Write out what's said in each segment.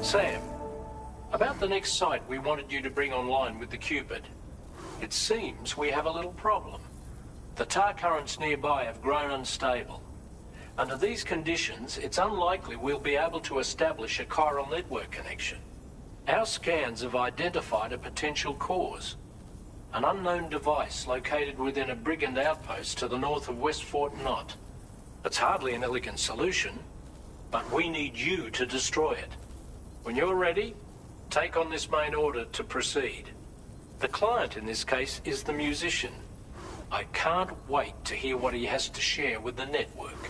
Sam, about the next site we wanted you to bring online with the Cupid. It seems we have a little problem. The tar currents nearby have grown unstable. Under these conditions, it's unlikely we'll be able to establish a chiral network connection. Our scans have identified a potential cause. An unknown device located within a brigand outpost to the north of West Fort Knot. It's hardly an elegant solution, but we need you to destroy it. When you're ready, take on this main order to proceed. The client in this case is the musician. I can't wait to hear what he has to share with the network.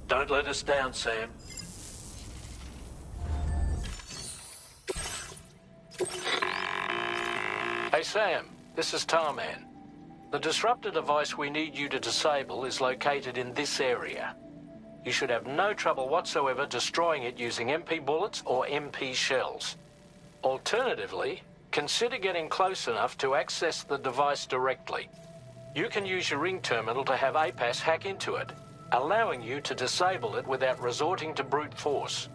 Don't let us down, Sam. Hey, Sam. This is Tarman. The disruptor device we need you to disable is located in this area. You should have no trouble whatsoever destroying it using MP bullets or MP shells. Alternatively, consider getting close enough to access the device directly. You can use your ring terminal to have APAS hack into it, allowing you to disable it without resorting to brute force.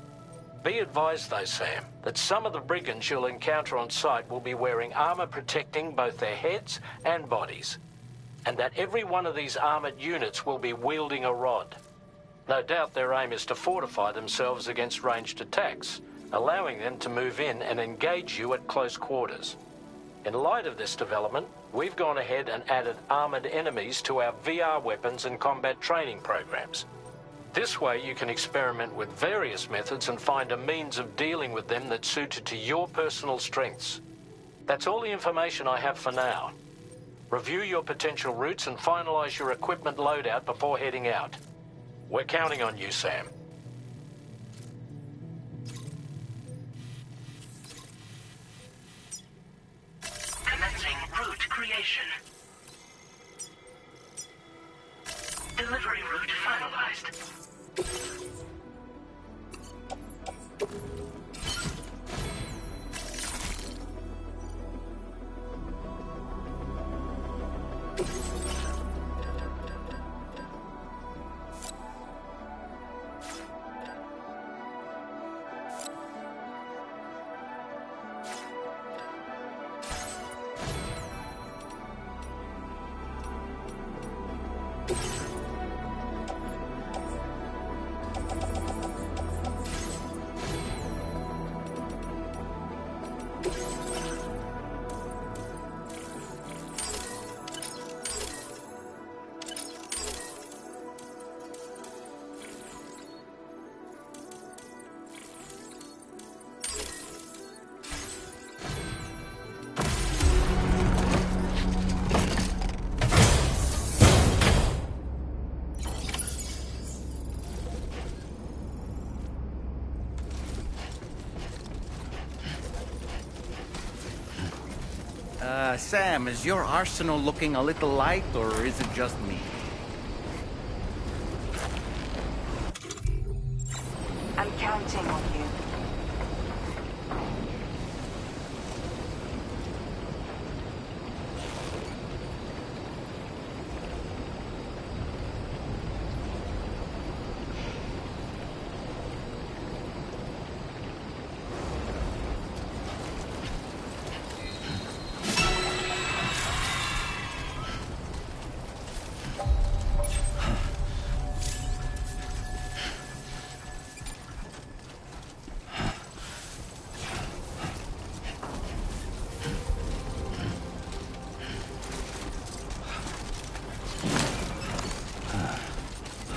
Be advised though, Sam, that some of the brigands you'll encounter on site will be wearing armor protecting both their heads and bodies, and that every one of these armored units will be wielding a rod. No doubt their aim is to fortify themselves against ranged attacks, allowing them to move in and engage you at close quarters. In light of this development, we've gone ahead and added armored enemies to our VR weapons and combat training programs. This way you can experiment with various methods and find a means of dealing with them that's suited to your personal strengths. That's all the information I have for now. Review your potential routes and finalize your equipment loadout before heading out. We're counting on you, Sam. Commencing route creation. Delivery route finalized. Sam, is your arsenal looking a little light, or is it just me? I'm counting on you.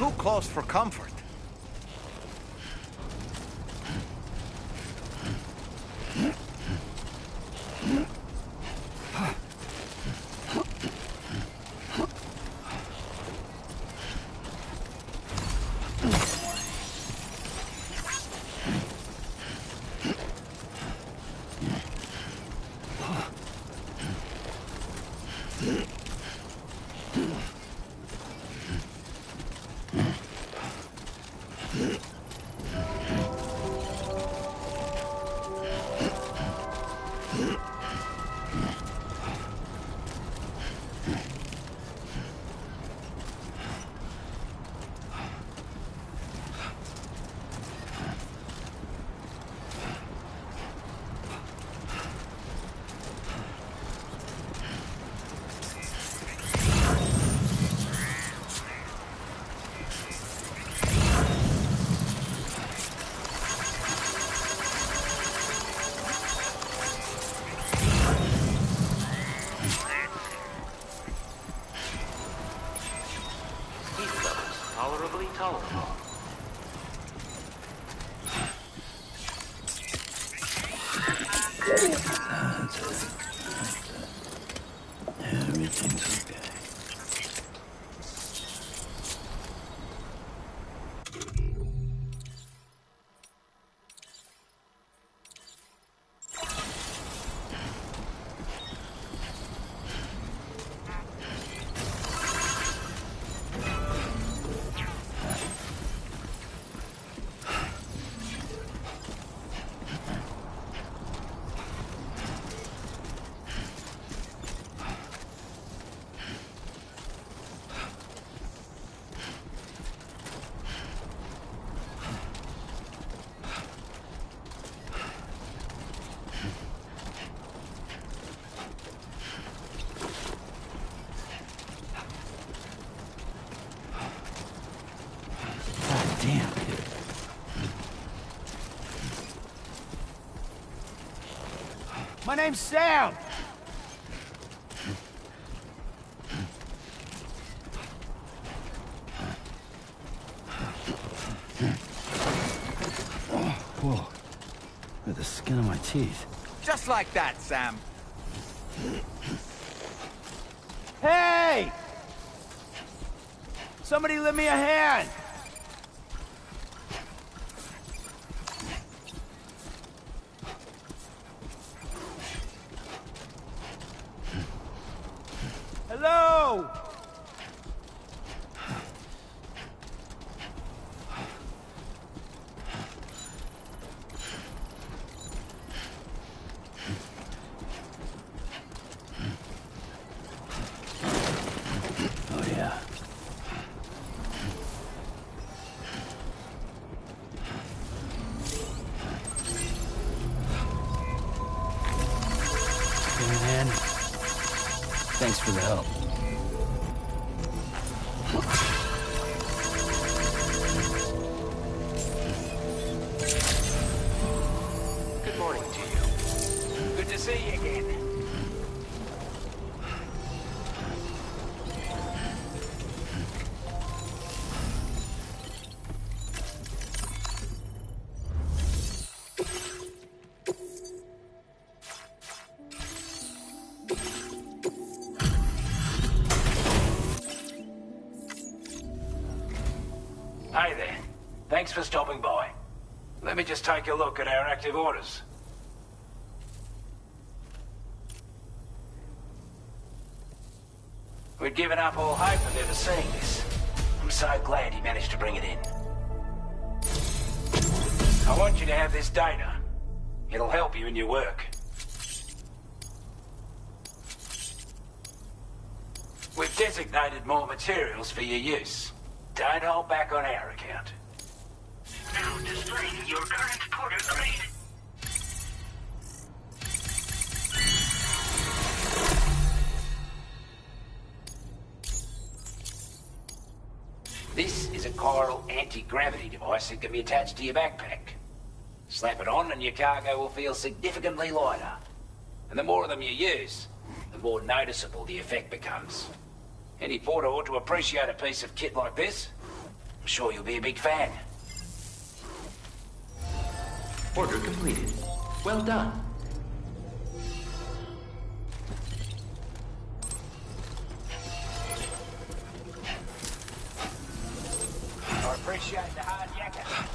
Too close for comfort. That's it. Everything's okay. Damn, kid. My name's Sam! Whoa. With the skin of my teeth. Just like that, Sam. Hey! Somebody lend me a hand! Hello! Oh, yeah. Hey, man. Thanks for the help. Good morning to you. Good to see you again. Hey there. Thanks for stopping by. Let me just take a look at our active orders. We'd given up all hope of ever seeing this. I'm so glad he managed to bring it in. I want you to have this data. It'll help you in your work. We've designated more materials for your use. Don't hold back on our account. Now displaying your current porter grade. This is a chiral anti-gravity device that can be attached to your backpack. Slap it on and your cargo will feel significantly lighter. And the more of them you use, the more noticeable the effect becomes. Any porter ought to appreciate a piece of kit like this. I'm sure you'll be a big fan. Order completed. Well done. I appreciate the hard yakka.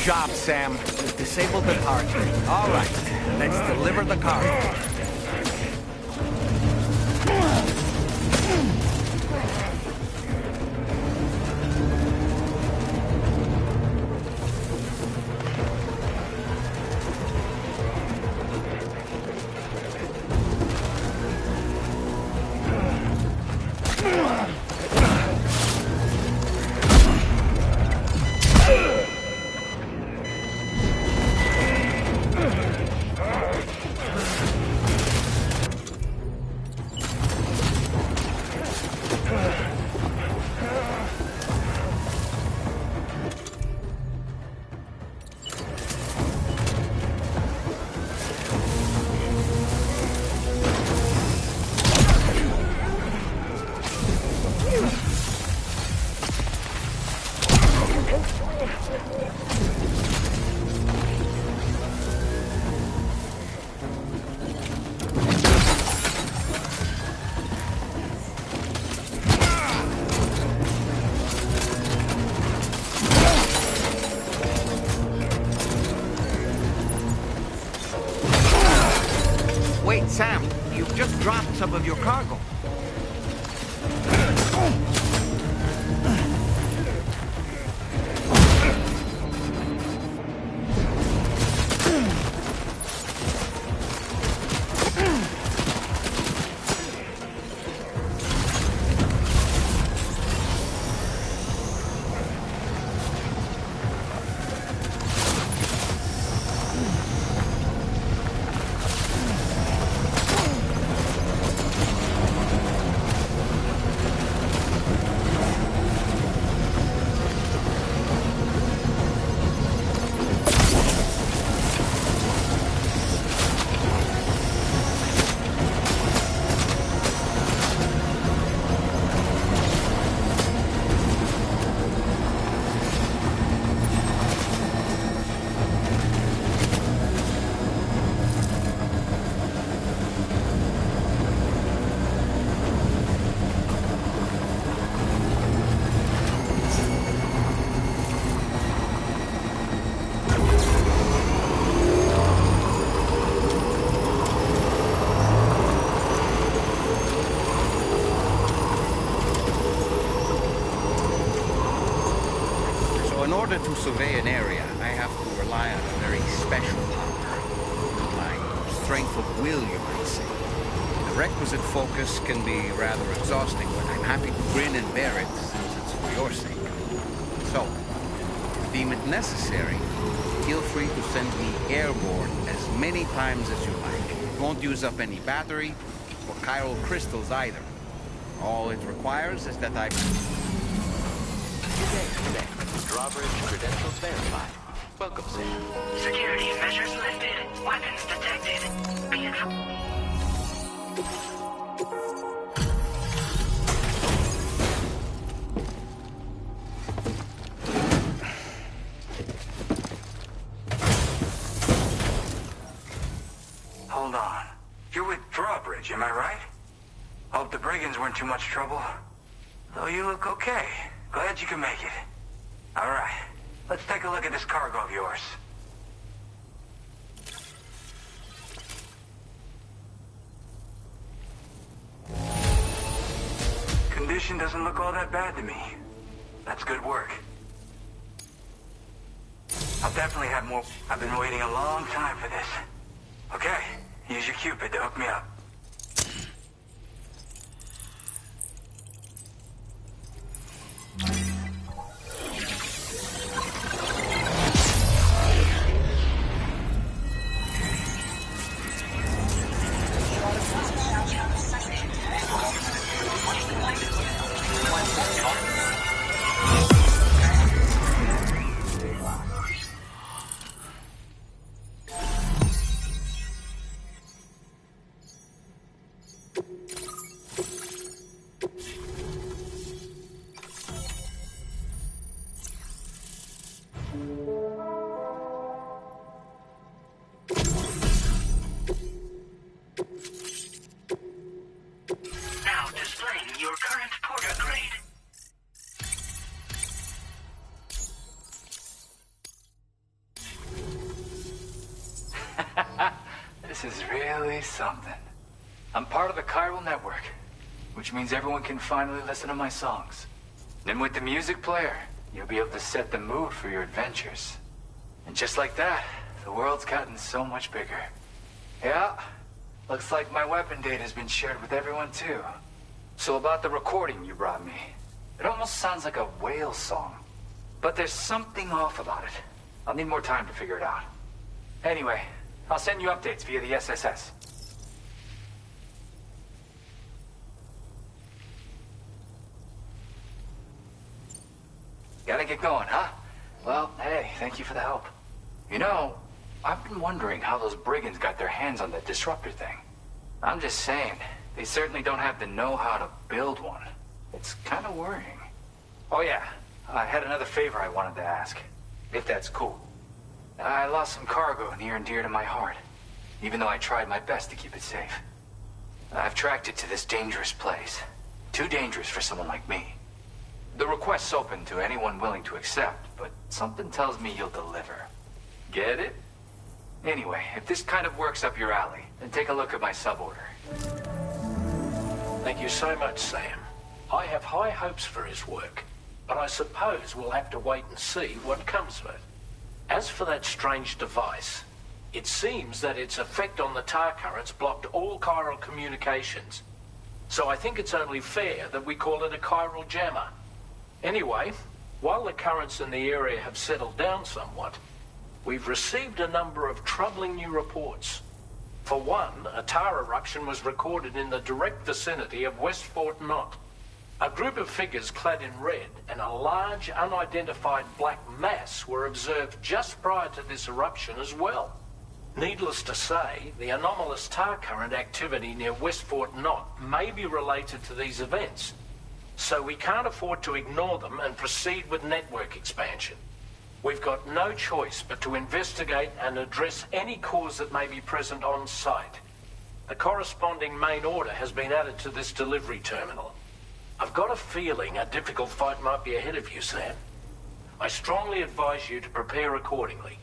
job, Sam. We've disabled the target. All right, let's deliver the cargo. Wait, Sam, you've just dropped some of your cargo. In order to survey an area, I have to rely on a very special power. My strength of will, you might say. The requisite focus can be rather exhausting, but I'm happy to grin and bear it since it's for your sake. So, if you deem it necessary, feel free to send me airborne as many times as you like. It won't use up any battery or chiral crystals either. All it requires is that I... Today. Drawbridge credentials verified. Welcome, Sam. Security measures lifted. Weapons detected. Be advised. Hold on. You're with Drawbridge, am I right? Hope the brigands weren't too much trouble. Though you look okay. Glad you can make it. All right. Let's take a look at this cargo of yours. Condition doesn't look all that bad to me. That's good work. I'll definitely have more. I've been waiting a long time for this. Okay, use your Cupid to hook me up. Now displaying your current porter grade. This is really something. I'm part of the chiral network, which means everyone can finally listen to my songs. And with the music player, you'll be able to set the mood for your adventures. And just like that, the world's gotten so much bigger. Yeah, looks like my weapon data has been shared with everyone too. So about the recording you brought me, it almost sounds like a whale song. But there's something off about it. I'll need more time to figure it out. Anyway, I'll send you updates via the SSS. Gotta get going, huh? Well, hey, thank you for the help. You know, I've been wondering how those brigands got their hands on that disruptor thing. I'm just saying, they certainly don't have the know-how to build one. It's kind of worrying. Oh yeah, I had another favor I wanted to ask, if that's cool. I lost some cargo near and dear to my heart, even though I tried my best to keep it safe. I've tracked it to this dangerous place. Too dangerous for someone like me. The request's open to anyone willing to accept, but something tells me you'll deliver. Get it? Anyway, if this kind of works up your alley, then take a look at my suborder. Thank you so much, Sam. I have high hopes for his work, but I suppose we'll have to wait and see what comes of it. As for that strange device, it seems that its effect on the tar currents blocked all chiral communications. So I think it's only fair that we call it a chiral jammer. Anyway, while the currents in the area have settled down somewhat, we've received a number of troubling new reports. For one, a tar eruption was recorded in the direct vicinity of West Fort Knot. A group of figures clad in red and a large unidentified black mass were observed just prior to this eruption as well. Needless to say, the anomalous tar current activity near West Fort Knot may be related to these events, so we can't afford to ignore them and proceed with network expansion. We've got no choice but to investigate and address any cause that may be present on site. The corresponding main order has been added to this delivery terminal. I've got a feeling a difficult fight might be ahead of you, Sam. I strongly advise you to prepare accordingly.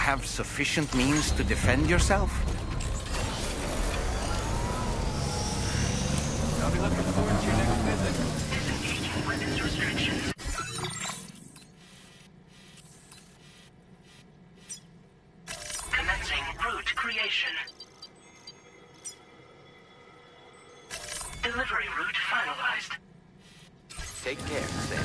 Have sufficient means to defend yourself? I'll be looking forward to your next visit. Disengaging weapons restrictions. Route finalized. Take care, Sam.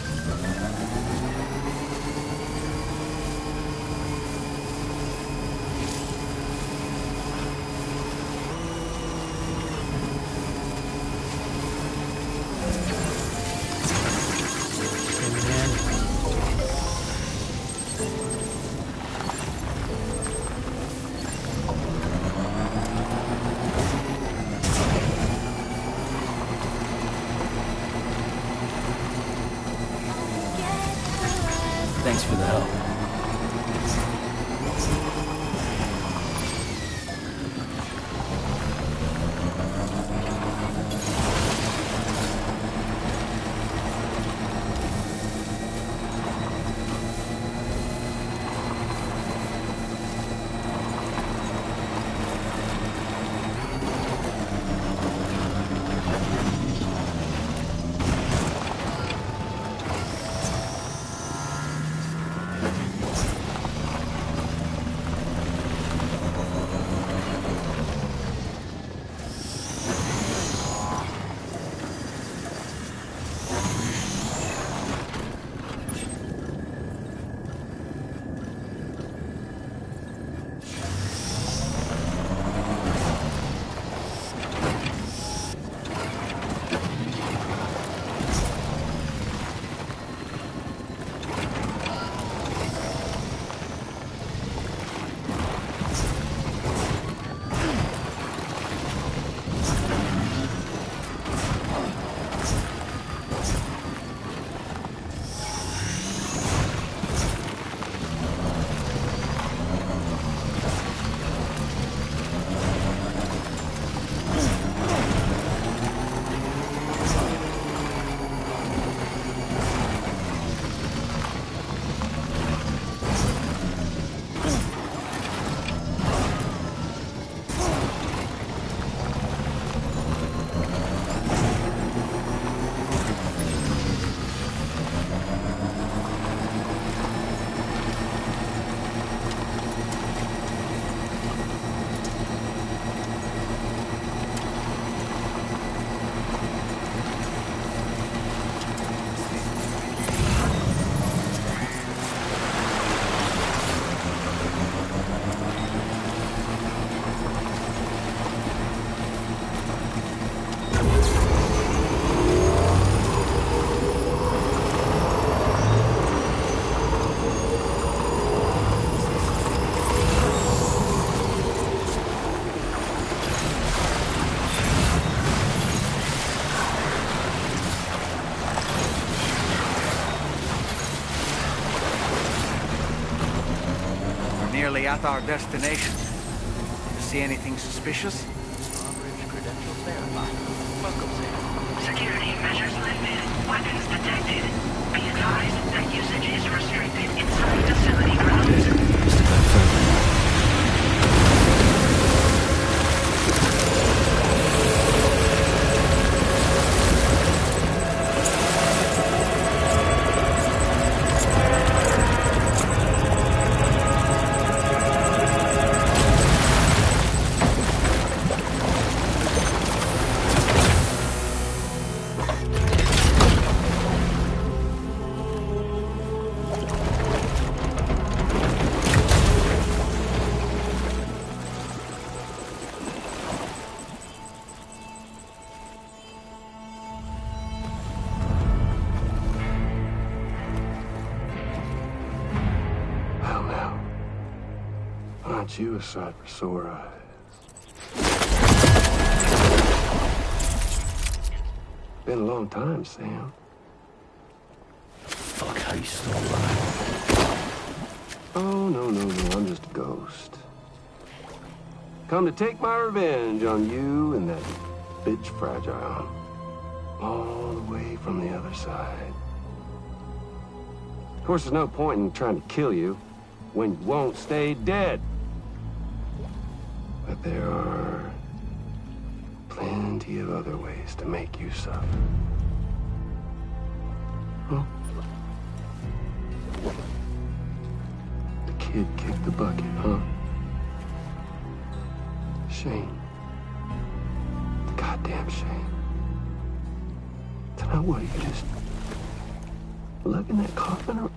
Thanks for the help. Nearly at our destination. See anything suspicious? Drawbridge credentials verified. Welcome, Sam. Security measures lifted. Weapons detected. Be advised that usage is restricted inside facility grounds. Just to confirm. Aren't you a sight for sore eyes? Been a long time, Sam. Fuck, how you still alive? Oh, no, I'm just a ghost. Come to take my revenge on you and that bitch Fragile. All the way from the other side. Of course, there's no point in trying to kill you when you won't stay dead. But there are plenty of other ways to make you suffer. Huh? The kid kicked the bucket, huh? Shame. The goddamn shame. Now what, you just lugging that coffin or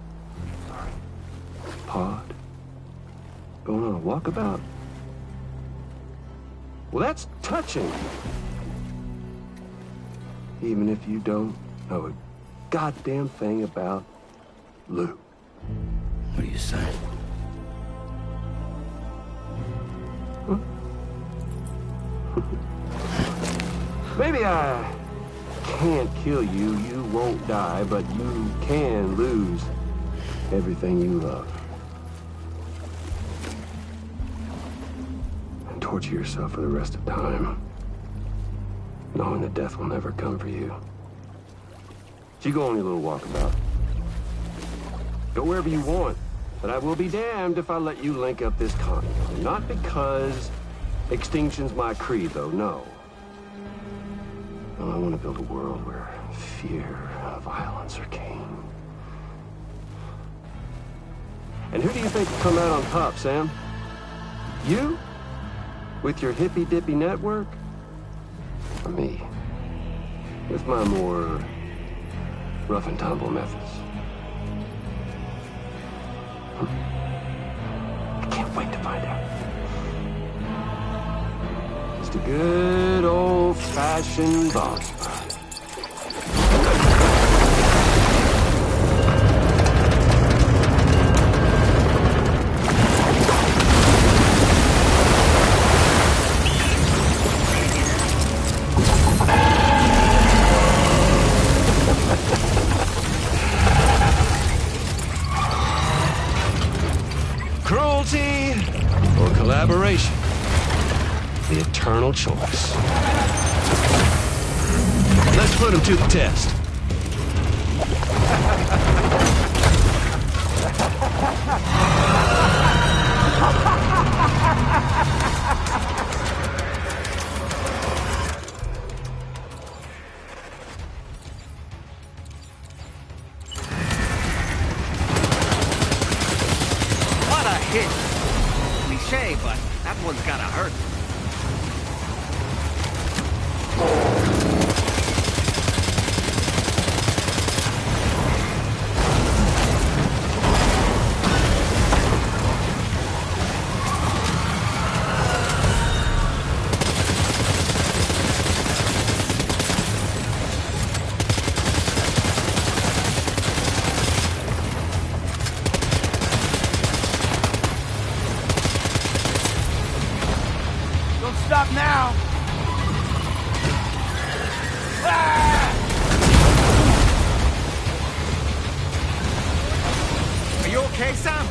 pod? Going on a walkabout? Well, that's touching. Even if you don't know a goddamn thing about Lou. What are you saying? Huh? Maybe I can't kill you, you won't die, but you can lose everything you love. And torture yourself for the rest of time, knowing that death will never come for you. So you go on your little walkabout. Go wherever you want, but I will be damned if I let you link up this continent. Not because extinction's my creed, though, no. No, I want to build a world where fear and violence are king. And who do you think will come out on top, Sam? You? With your hippy-dippy network? Or me? With my more rough and tumble methods? I can't wait to find out. Just a good old-fashioned boss fight. Cruelty or collaboration? The eternal choice. Let's put him to the test. What a hit! Cliche, but that one's gotta hurt. Don't stop now! Are you okay, Sam?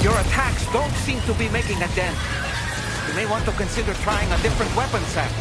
Your attacks don't seem to be making a dent. You may want to consider trying a different weapon set.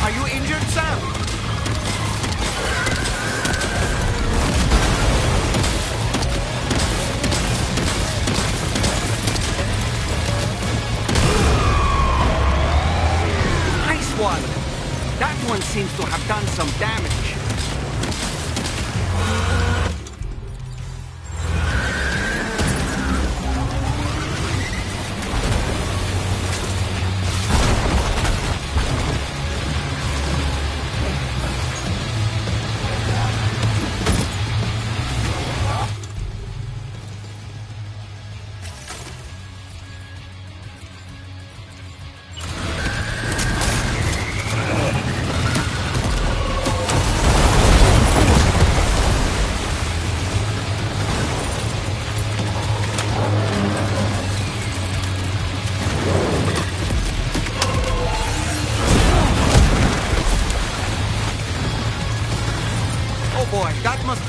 Are you injured, Sam? Nice one! That one seems to have done some damage.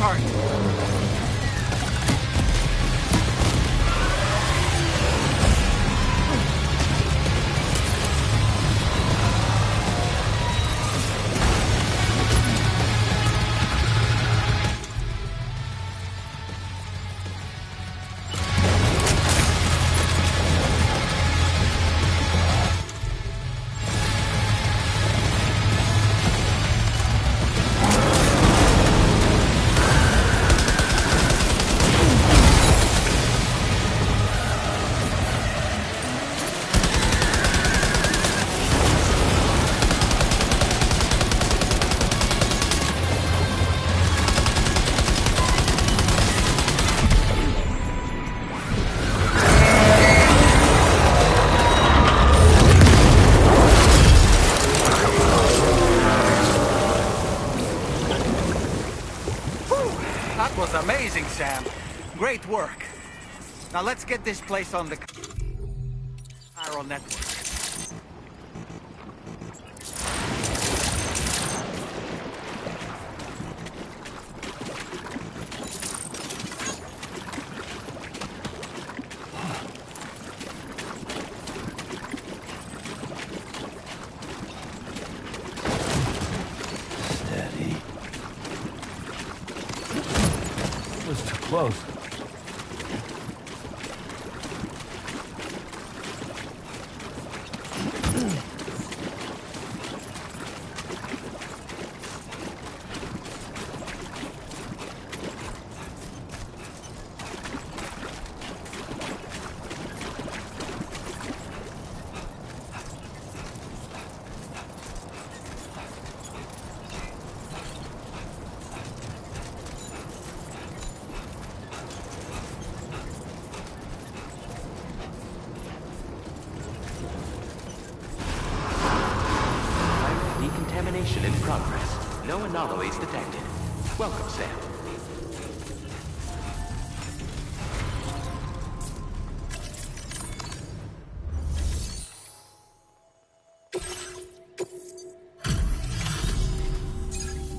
start. That was amazing, Sam. Great work. Now let's get this place on the chiral network. Steady. It was too close. Decontamination in progress. No anomalies detected. Welcome, Sam.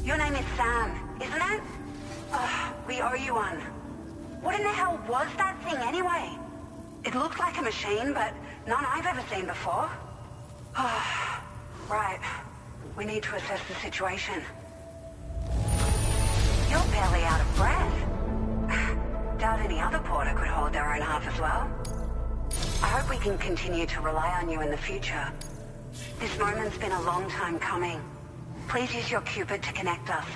Your name is Sam, isn't it? We owe you one. What in the hell was that thing anyway? It looked like a machine, but none I've ever seen before. Right. We need to assess the situation. You're barely out of breath. Doubt any other porter could hold their own half as well. I hope we can continue to rely on you in the future. This moment's been a long time coming. Please use your Cupid to connect us.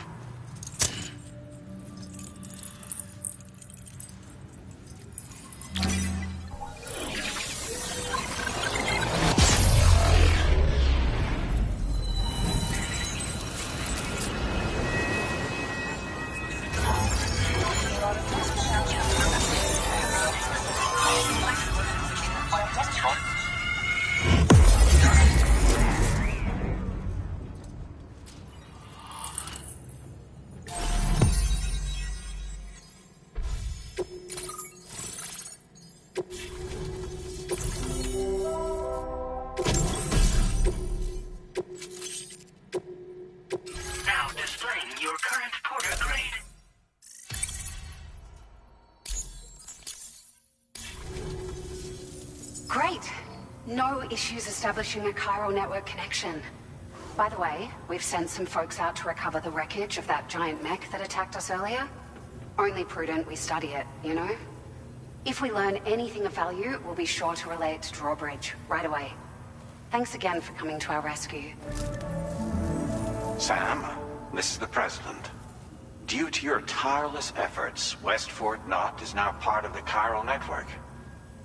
Now displaying your current porter grade. Great. No issues establishing a chiral network connection. By the way, we've sent some folks out to recover the wreckage of that giant mech that attacked us earlier. Only prudent we study it, you know? If we learn anything of value, we'll be sure to relay it to Drawbridge right away. Thanks again for coming to our rescue. Sam, this is the President. Due to your tireless efforts, West Fort Knot is now part of the chiral network.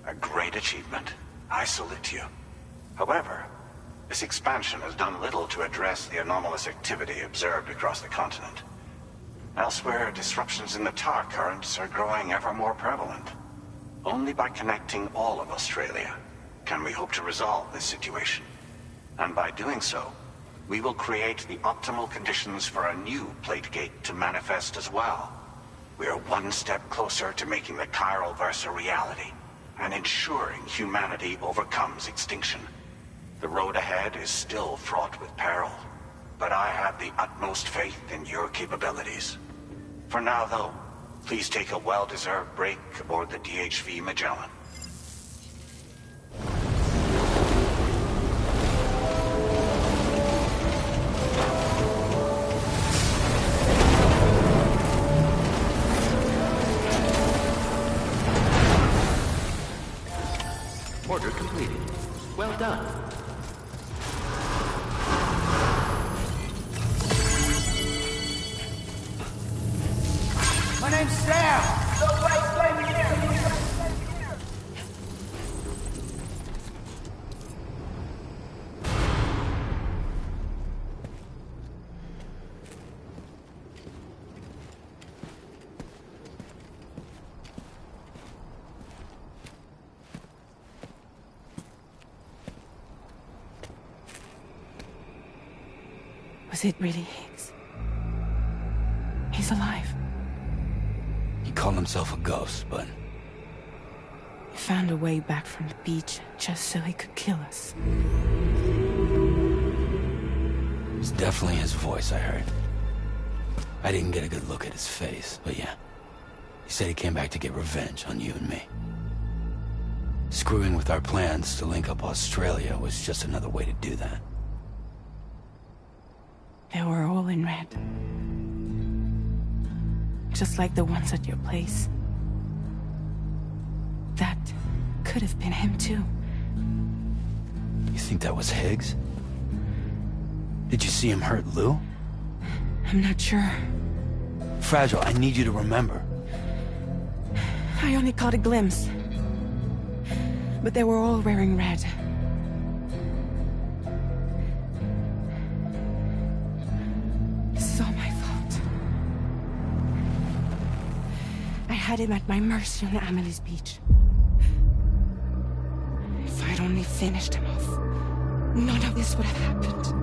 A great achievement. I salute you. However, this expansion has done little to address the anomalous activity observed across the continent. Elsewhere, disruptions in the tar currents are growing ever more prevalent. Only by connecting all of Australia can we hope to resolve this situation. And by doing so, we will create the optimal conditions for a new Plategate to manifest as well. We are one step closer to making the chiral verse a reality, and ensuring humanity overcomes extinction. The road ahead is still fraught with peril, but I have the utmost faith in your capabilities. For now, though, please take a well-deserved break aboard the DHV Magellan. Order completed. Well done. My name's Sam! Was it really Higgs? He's alive. He called himself a ghost, but... He found a way back from the beach just so he could kill us. It was definitely his voice I heard. I didn't get a good look at his face, but yeah. He said he came back to get revenge on you and me. Screwing with our plans to link up Australia was just another way to do that. They were all in red. Just like the ones at your place. That could have been him too. You think that was Higgs? Did you see him hurt Lou? I'm not sure. Fragile, I need you to remember. I only caught a glimpse. But they were all wearing red. This is all my fault. I had him at my mercy on Amelie's beach. If I'd only finished him off, none of this would have happened.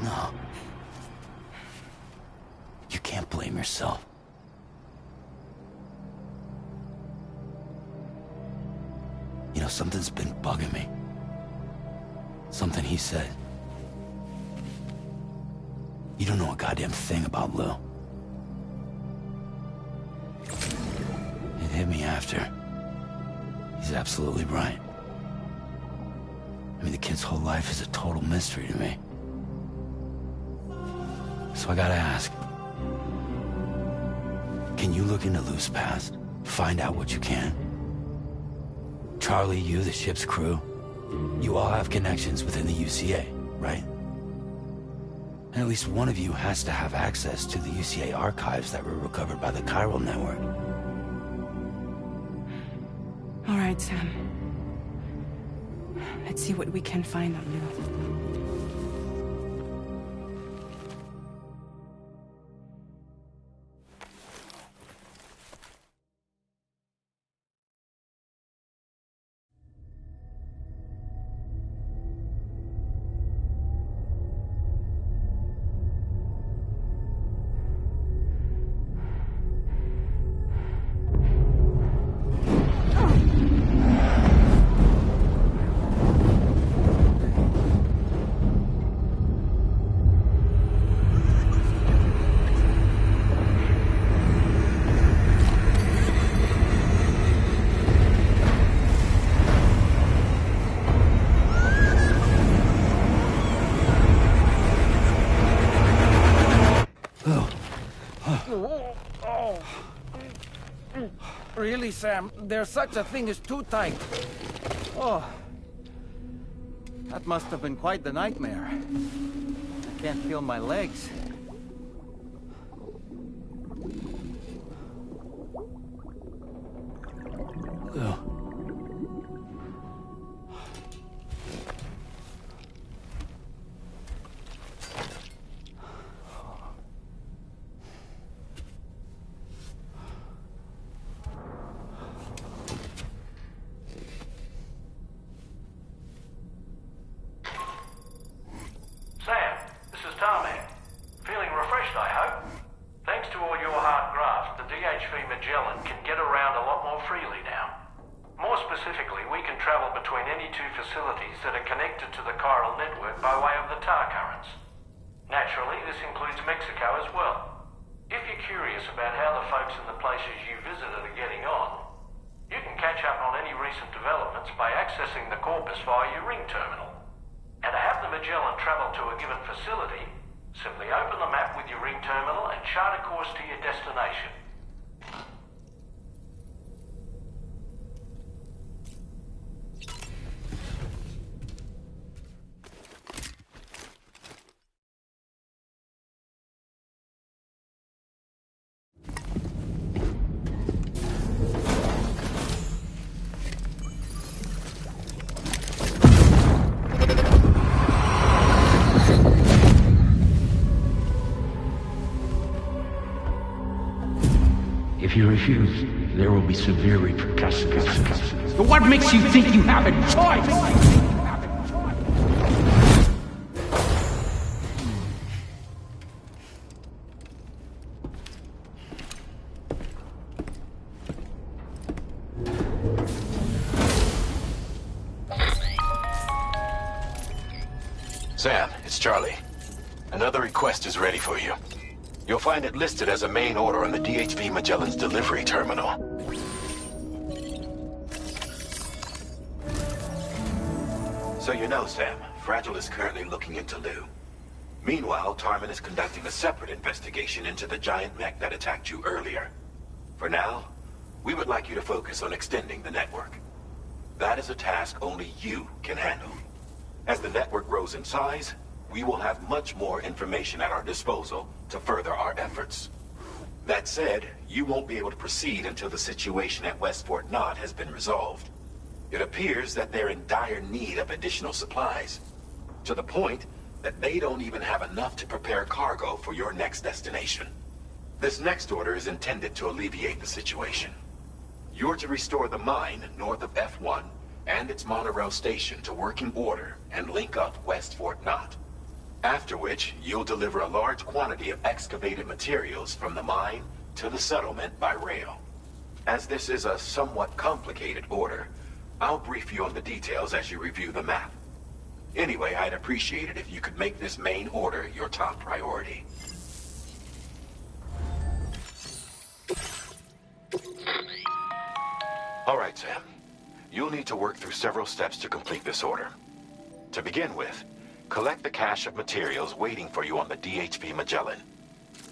No. You can't blame yourself. You know, something's been bugging me. Something he said. You don't know a goddamn thing about Lou. It hit me after. He's absolutely right. I mean, the kid's whole life is a total mystery to me. So I gotta ask. Can you look into Lou's past? Find out what you can? Charlie, you, the ship's crew, you all have connections within the UCA, right? And at least one of you has to have access to the UCA archives that were recovered by the chiral network. All right, Sam. Let's see what we can find on Lou. Really, Sam, there's such a thing as too tight. Oh, that must have been quite the nightmare. I can't feel my legs. Lou. Magellan can get around a lot more freely now. More specifically, we can travel between any two facilities that are connected to the chiral network by way of the tar currents. Naturally, this includes Mexico as well. If you're curious about how the folks in the places you visited are getting on, you can catch up on any recent developments by accessing the Corpus via your ring terminal. And to have the Magellan travel to a given facility, simply open the map with your ring terminal and chart a course to your destination. If you refuse, there will be severe repercussions. But what makes you think you have a choice? Sam, it's Charlie. Another request is ready for you. You'll find it listed as a main order on the DHV Magellan's delivery terminal. So you know, Sam, Fragile is currently looking into Lou. Meanwhile, Tarman is conducting a separate investigation into the giant mech that attacked you earlier. For now, we would like you to focus on extending the network. That is a task only you can handle. As the network grows in size, we will have much more information at our disposal to further our efforts. That said, you won't be able to proceed until the situation at West Fort Knott has been resolved. It appears that they're in dire need of additional supplies, to the point that they don't even have enough to prepare cargo for your next destination. This next order is intended to alleviate the situation. You're to restore the mine north of F1 and its monorail station to working order and link up West Fort Knott. After which, you'll deliver a large quantity of excavated materials from the mine to the settlement by rail. As this is a somewhat complicated order, I'll brief you on the details as you review the map. Anyway, I'd appreciate it if you could make this main order your top priority. All right, Sam. You'll need to work through several steps to complete this order. To begin with, collect the cache of materials waiting for you on the DHV Magellan.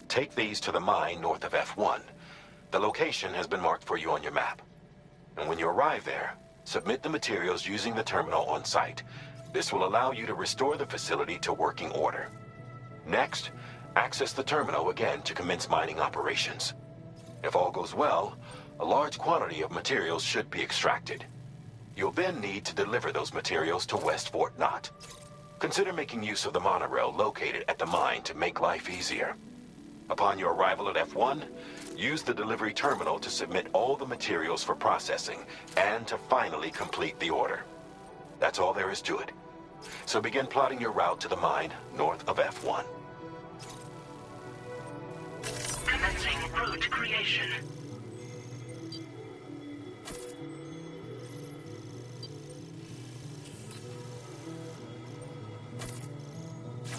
Take these to the mine north of F1. The location has been marked for you on your map. And when you arrive there, submit the materials using the terminal on site. This will allow you to restore the facility to working order. Next, access the terminal again to commence mining operations. If all goes well, a large quantity of materials should be extracted. You'll then need to deliver those materials to West Fort Knott. Consider making use of the monorail located at the mine to make life easier. Upon your arrival at F1, use the delivery terminal to submit all the materials for processing and to finally complete the order. That's all there is to it. So begin plotting your route to the mine north of F1. Commencing route creation.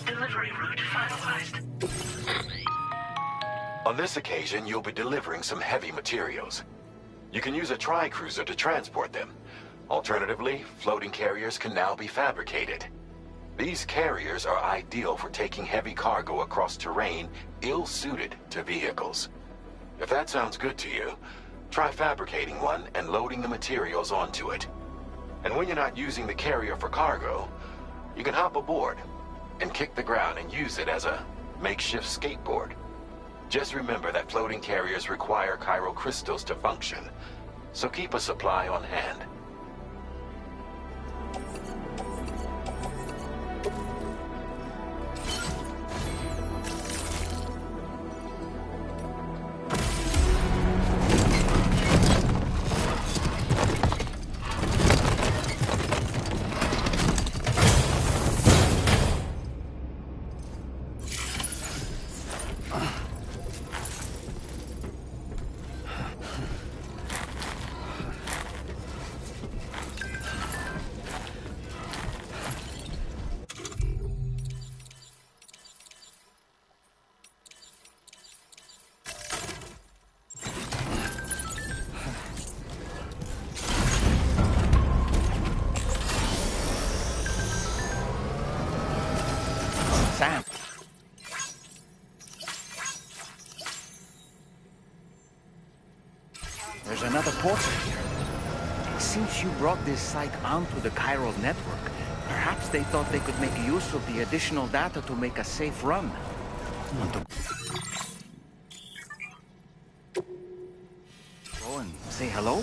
Delivery route finalized. On this occasion, you'll be delivering some heavy materials. You can use a tri-cruiser to transport them. Alternatively, floating carriers can now be fabricated. These carriers are ideal for taking heavy cargo across terrain ill-suited to vehicles. If that sounds good to you, try fabricating one and loading the materials onto it. And when you're not using the carrier for cargo, you can hop aboard and kick the ground and use it as a makeshift skateboard. Just remember that floating carriers require chiral crystals to function, so keep a supply on hand. There's another portal here. Since you brought this site onto the chiral network, perhaps they thought they could make use of the additional data to make a safe run. Go and say hello?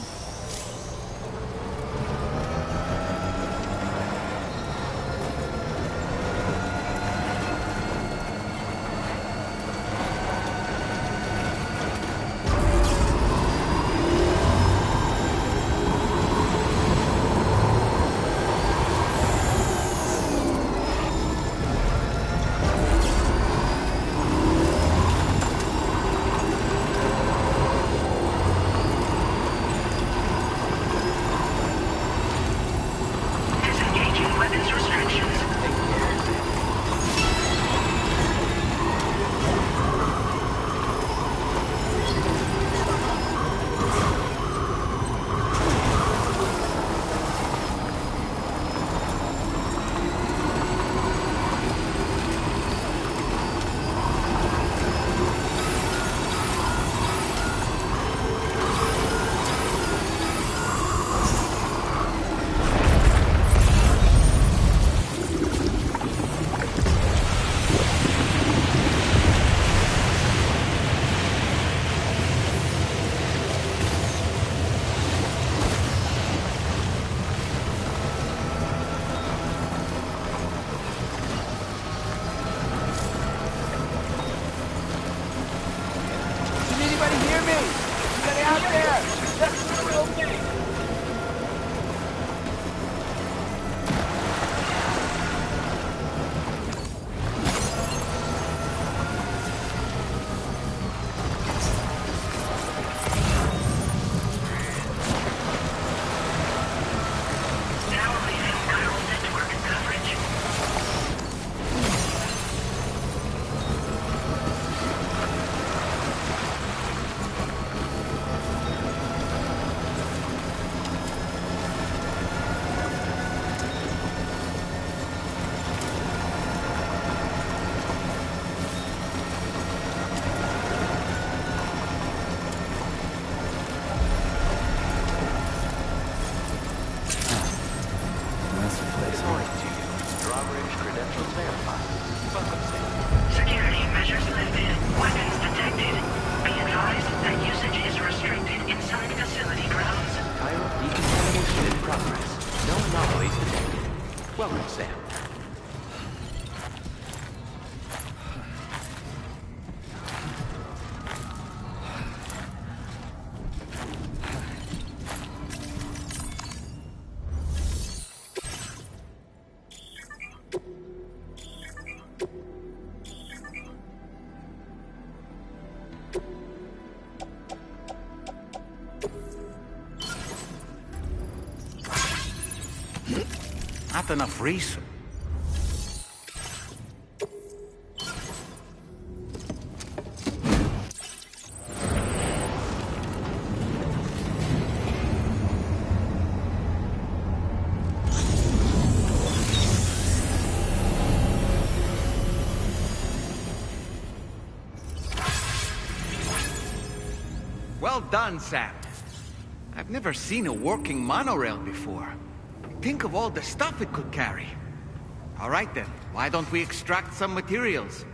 Security measures lifted. Weapons detected. Be advised that usage is restricted inside facility grounds. Chiral decontamination in progress. No anomalies detected. Welcome, Sam. Not enough reason. Well done, Sam. I've never seen a working monorail before. Think of all the stuff it could carry. All right then, why don't we extract some materials?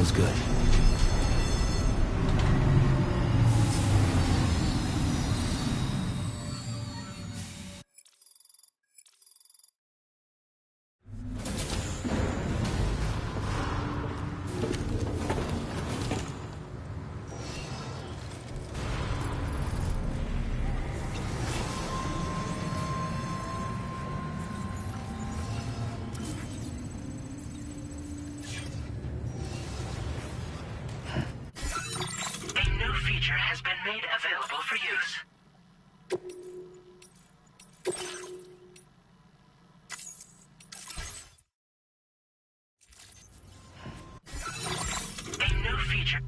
Sounds good. Has been made available for use. A new feature.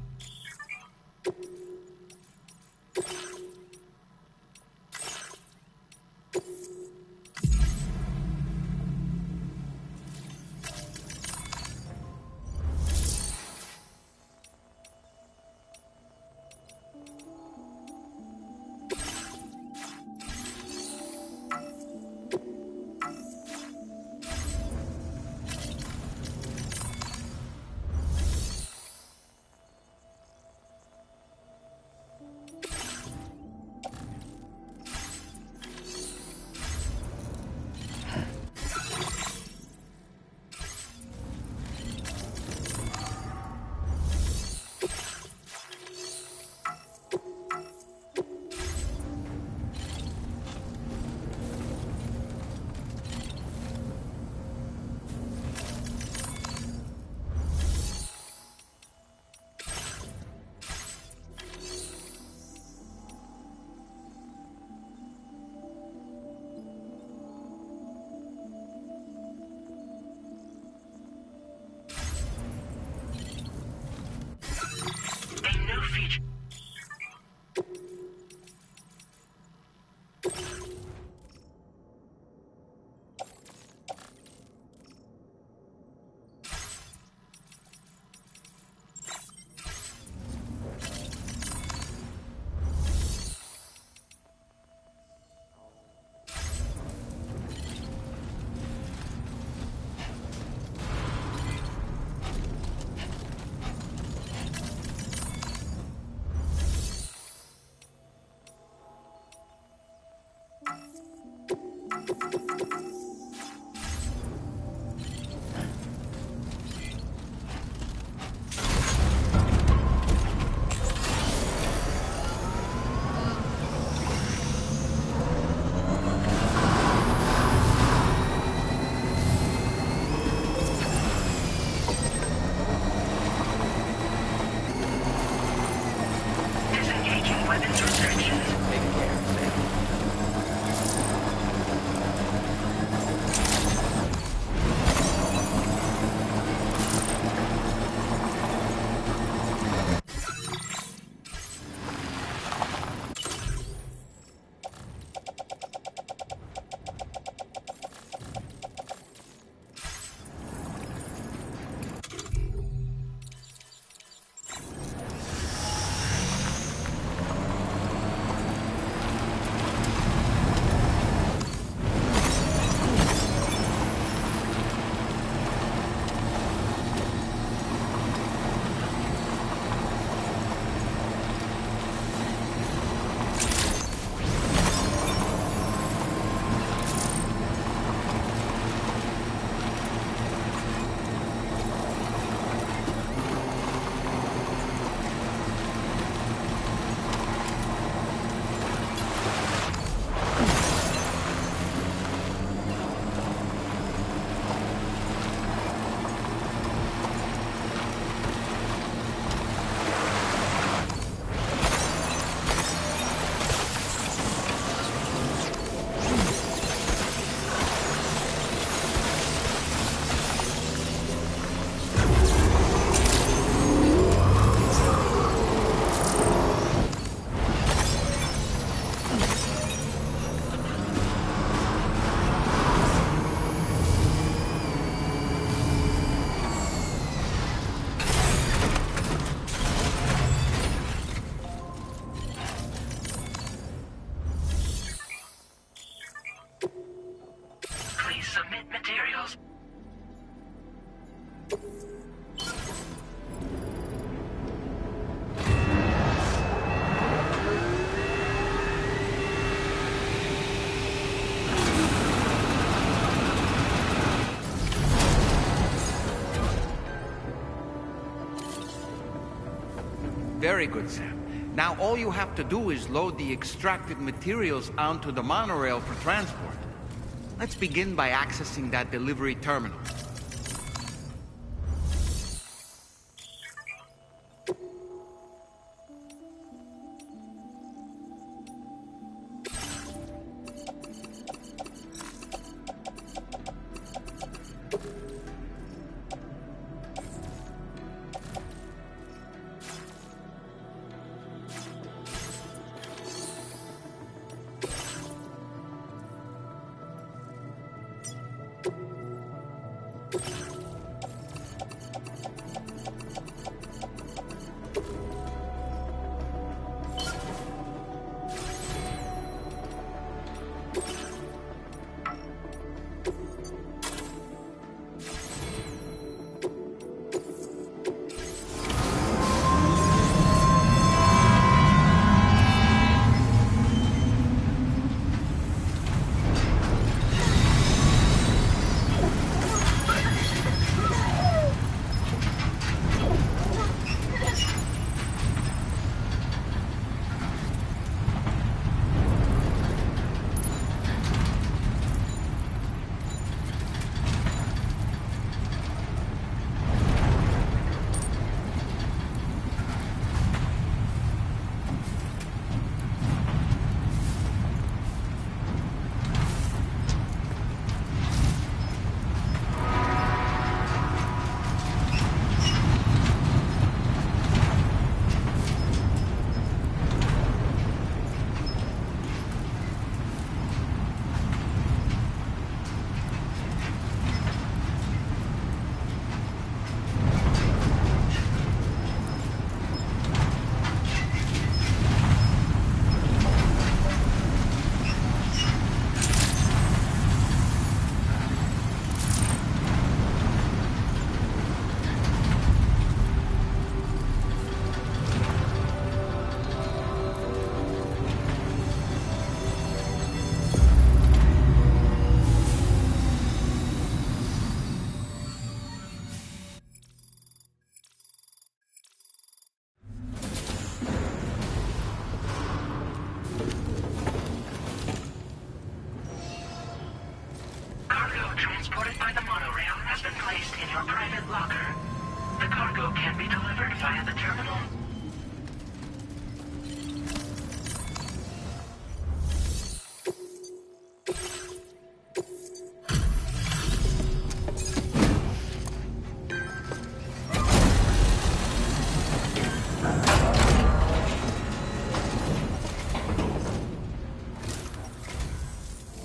Very good, Sam. Now all you have to do is load the extracted materials onto the monorail for transport. Let's begin by accessing that delivery terminal. transported by the monorail has been placed in your private locker. The cargo can be delivered via the terminal.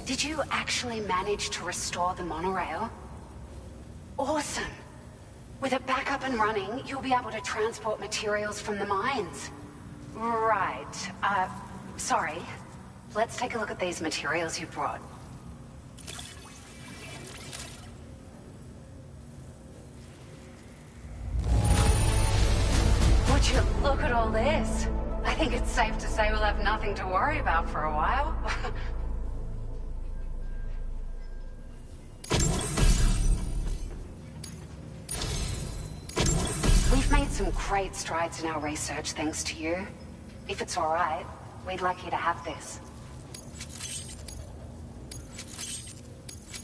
Did you actually manage to restore the monorail? Awesome! With it back up and running, you'll be able to transport materials from the mines. Right. Sorry. Let's take a look at these materials you brought. Would you look at all this? I think it's safe to say we'll have nothing to worry about for a while. We've made some great strides in our research thanks to you. If it's all right, we'd like you to have this.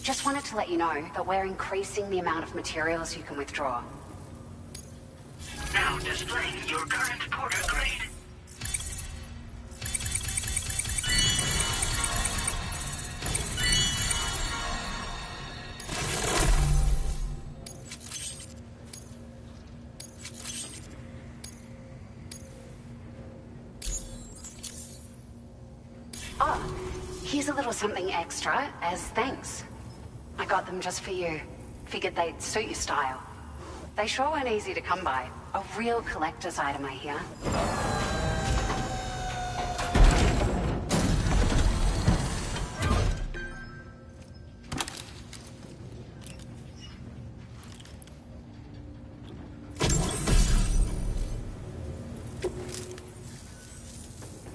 Just wanted to let you know that we're increasing the amount of materials you can withdraw. Now displaying your current porter grade. Oh, here's a little something extra as thanks. I got them just for you. Figured they'd suit your style. They sure weren't easy to come by. A real collector's item, I hear.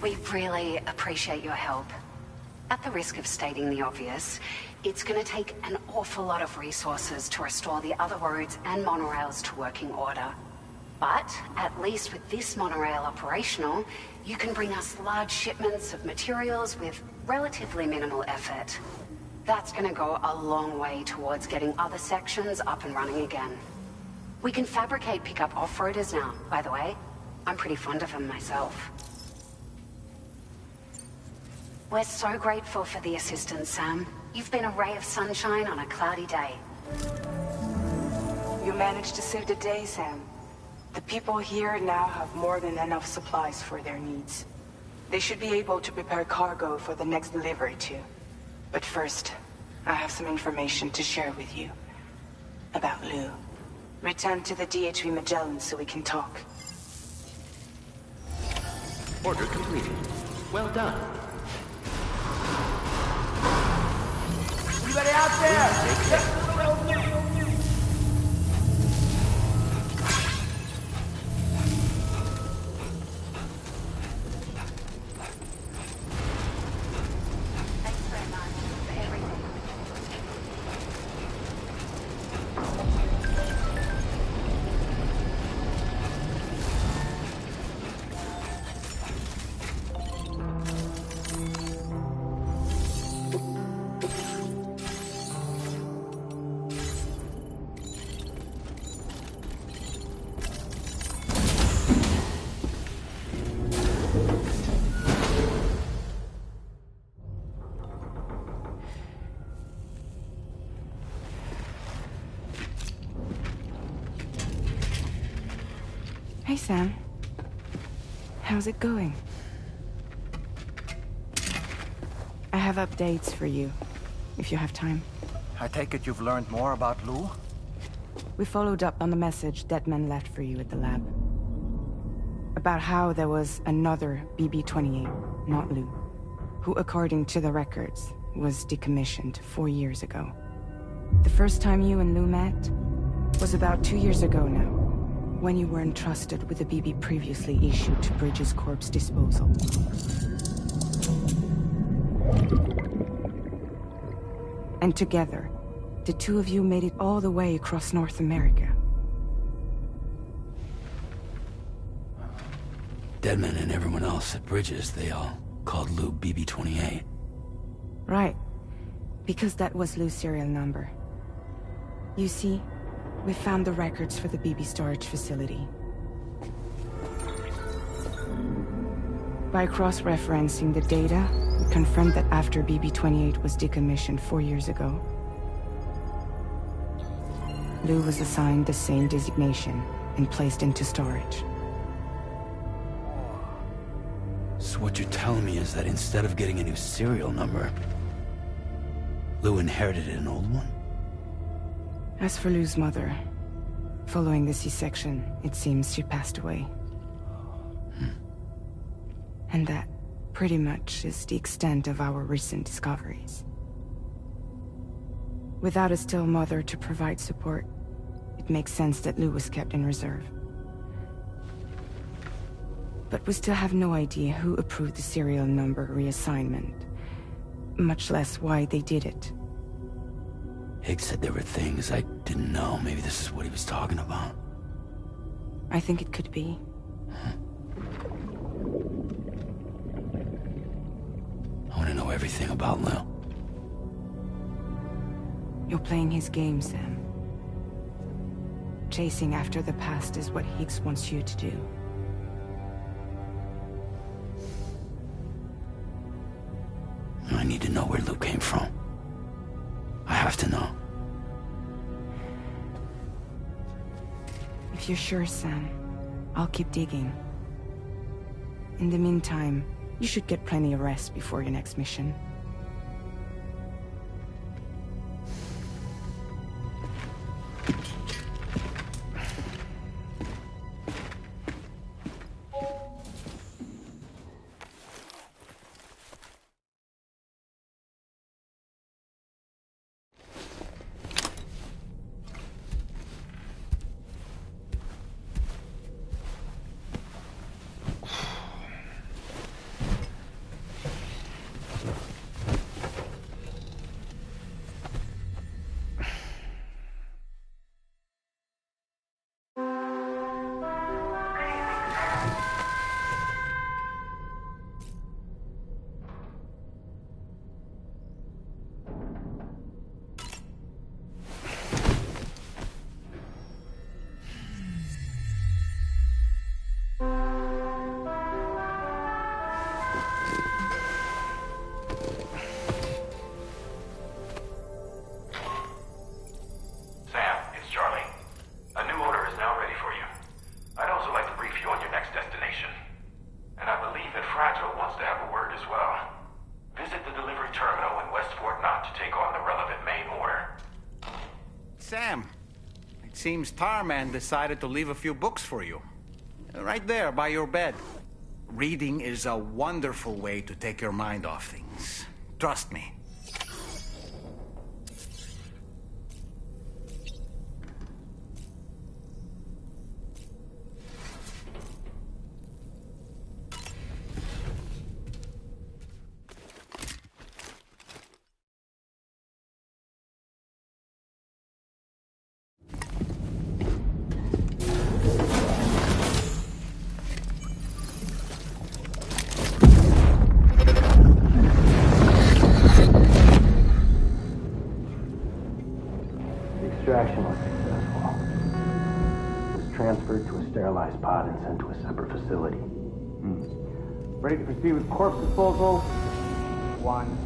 We really appreciate your help. At the risk of stating the obvious, it's going to take an awful lot of resources to restore the other roads and monorails to working order. But at least with this monorail operational, you can bring us large shipments of materials with relatively minimal effort. That's gonna go a long way towards getting other sections up and running again. We can fabricate pickup off-roaders now, by the way. I'm pretty fond of them myself. We're so grateful for the assistance, Sam. You've been a ray of sunshine on a cloudy day. You managed to save the day, Sam. The people here now have more than enough supplies for their needs. They should be able to prepare cargo for the next delivery too. But first, I have some information to share with you. About Lou. Return to the DHV Magellan so we can talk. Order completed. Well done. Anybody out there? Hey, Sam. How's it going? I have updates for you, if you have time. I take it you've learned more about Lou? We followed up on the message Deadman left for you at the lab. About how there was another BB-28, not Lou, who, according to the records, was decommissioned 4 years ago. The first time you and Lou met was about 2 years ago now, when you were entrusted with the BB previously issued to Bridges Corp's disposal. And together, the two of you made it all the way across North America. Deadman and everyone else at Bridges, they all called Lou BB-28. Right. Because that was Lou's serial number. You see, we found the records for the BB storage facility. By cross-referencing the data, we confirmed that after BB-28 was decommissioned 4 years ago, Lou was assigned the same designation and placed into storage. So what you're telling me is that instead of getting a new serial number, Lou inherited an old one? As for Lou's mother, following the C-section, it seems she passed away. And that, pretty much, is the extent of our recent discoveries. Without a still mother to provide support, it makes sense that Lou was kept in reserve. But we still have no idea who approved the serial number reassignment, much less why they did it. Higgs said there were things I didn't know. Maybe this is what he was talking about. I think it could be. I want to know everything about Lou. You're playing his game, Sam. Chasing after the past is what Higgs wants you to do. I need to know where Lou came from. I have to know. If you're sure, Sam, I'll keep digging. In the meantime, you should get plenty of rest before your next mission. seems Tarman decided to leave a few books for you. Right there, by your bed. Reading is a wonderful way to take your mind off things. Trust me. Extraction was successful. It was transferred to a sterilized pod and sent to a separate facility. Ready to proceed with corpse disposal? 1.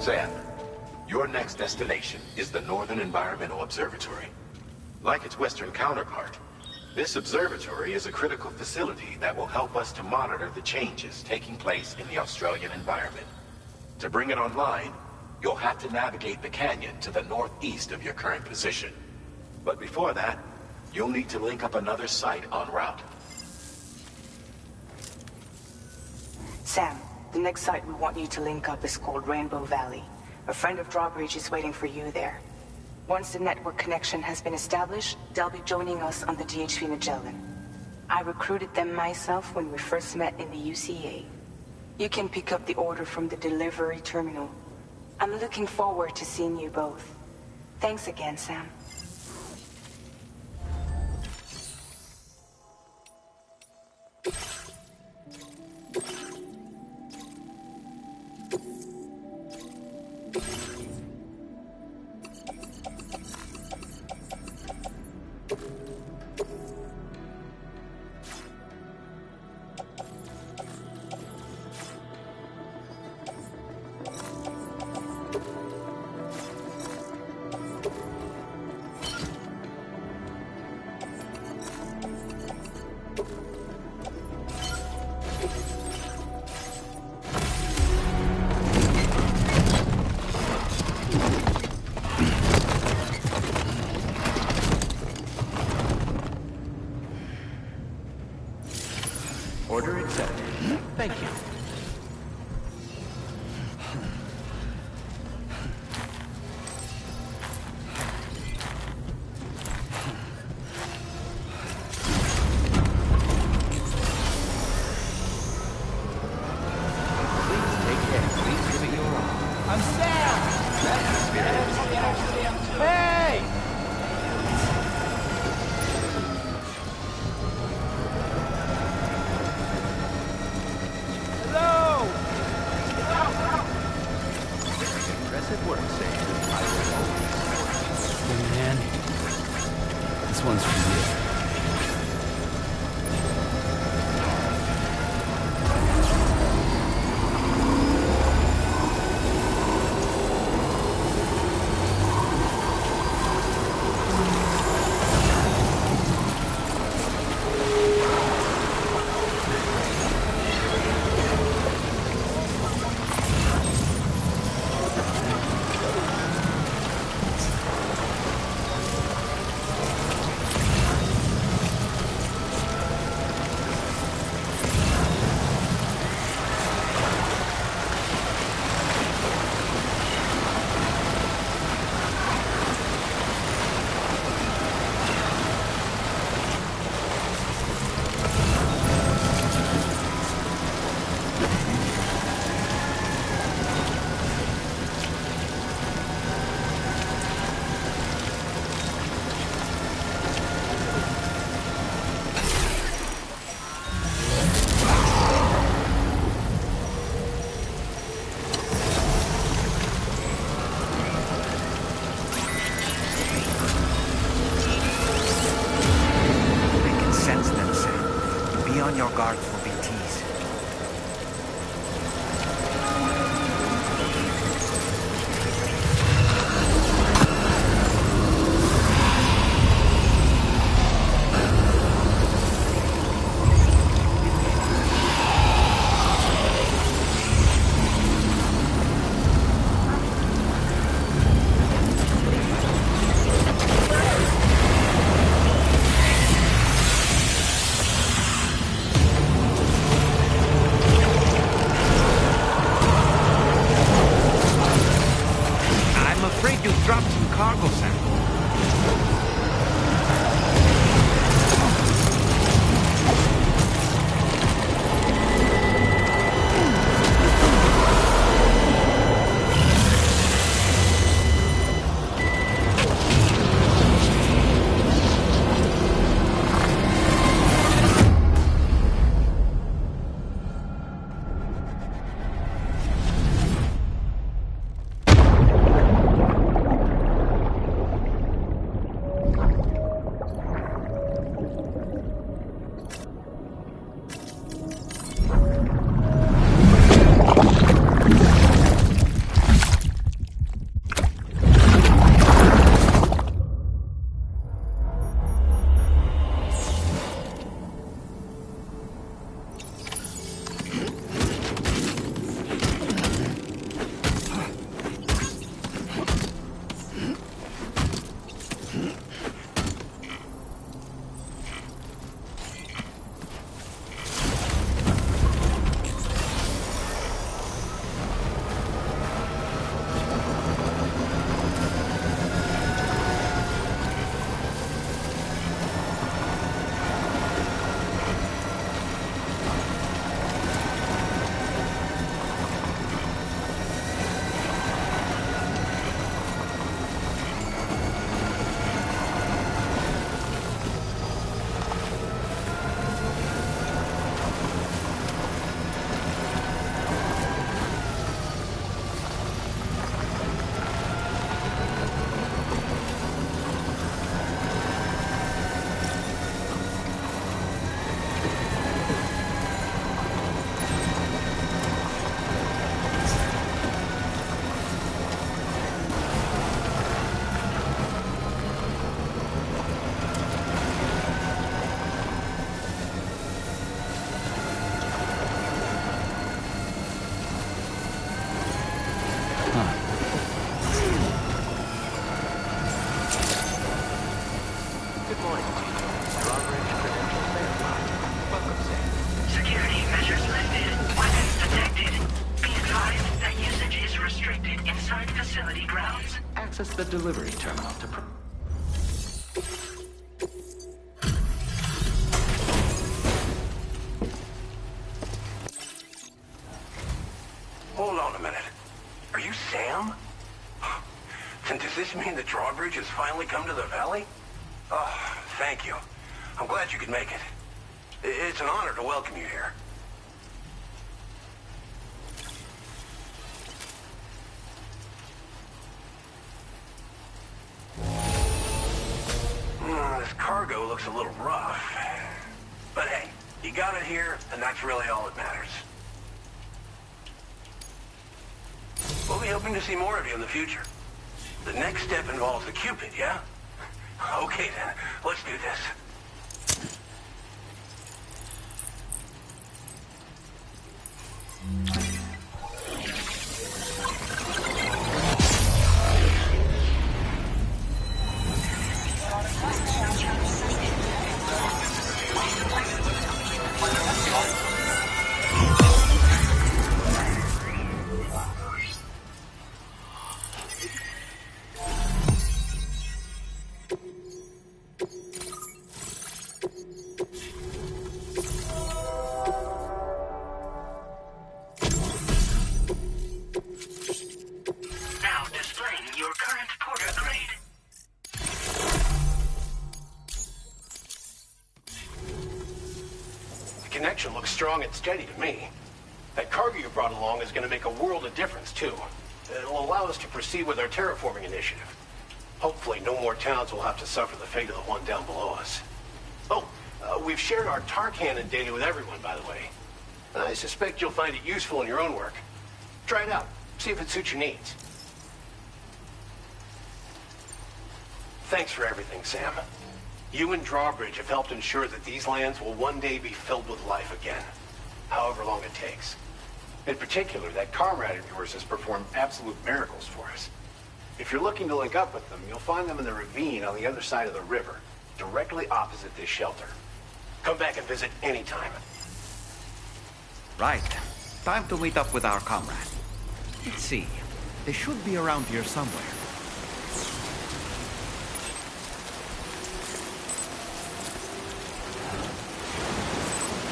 Sam, your next destination is the Northern Environmental Observatory. Like its Western counterpart, this observatory is a critical facility that will help us to monitor the changes taking place in the Australian environment. To bring it online, you'll have to navigate the canyon to the northeast of your current position. But before that, you'll need to link up another site en route. Sam, the next site we want you to link up is called Rainbow Valley. A friend of Drawbridge is waiting for you there. Once the network connection has been established, they'll be joining us on the DHV Magellan. I recruited them myself when we first met in the UCA. You can pick up the order from the delivery terminal. I'm looking forward to seeing you both. Thanks again, Sam. Order accepted. Thank you. Be on your guard for BTs. Access the delivery terminal to... Hold on a minute. Are you Sam? And does this mean the drawbridge has finally come to the valley? Oh, thank you. I'm glad you could make it. It's an honor to welcome you here. This cargo looks a little rough. But hey, you got it here, and that's really all that matters. We'll be hoping to see more of you in the future. The next step involves the Cupid, yeah? Okay then, let's do this. Connection looks strong and steady to me. That cargo you brought along is going to make a world of difference, too. It'll allow us to proceed with our terraforming initiative. Hopefully, no more towns will have to suffer the fate of the one down below us. Oh, We've shared our tar cannon data with everyone, by the way. I suspect you'll find it useful in your own work. Try it out. See if it suits your needs. Thanks for everything, Sam. You and Drawbridge have helped ensure that these lands will one day be filled with life again, however long it takes. In particular, that comrade of yours has performed absolute miracles for us. If you're looking to link up with them, you'll find them in the ravine on the other side of the river, directly opposite this shelter. Come back and visit anytime. Right. Time to meet up with our comrade. Let's see. They should be around here somewhere.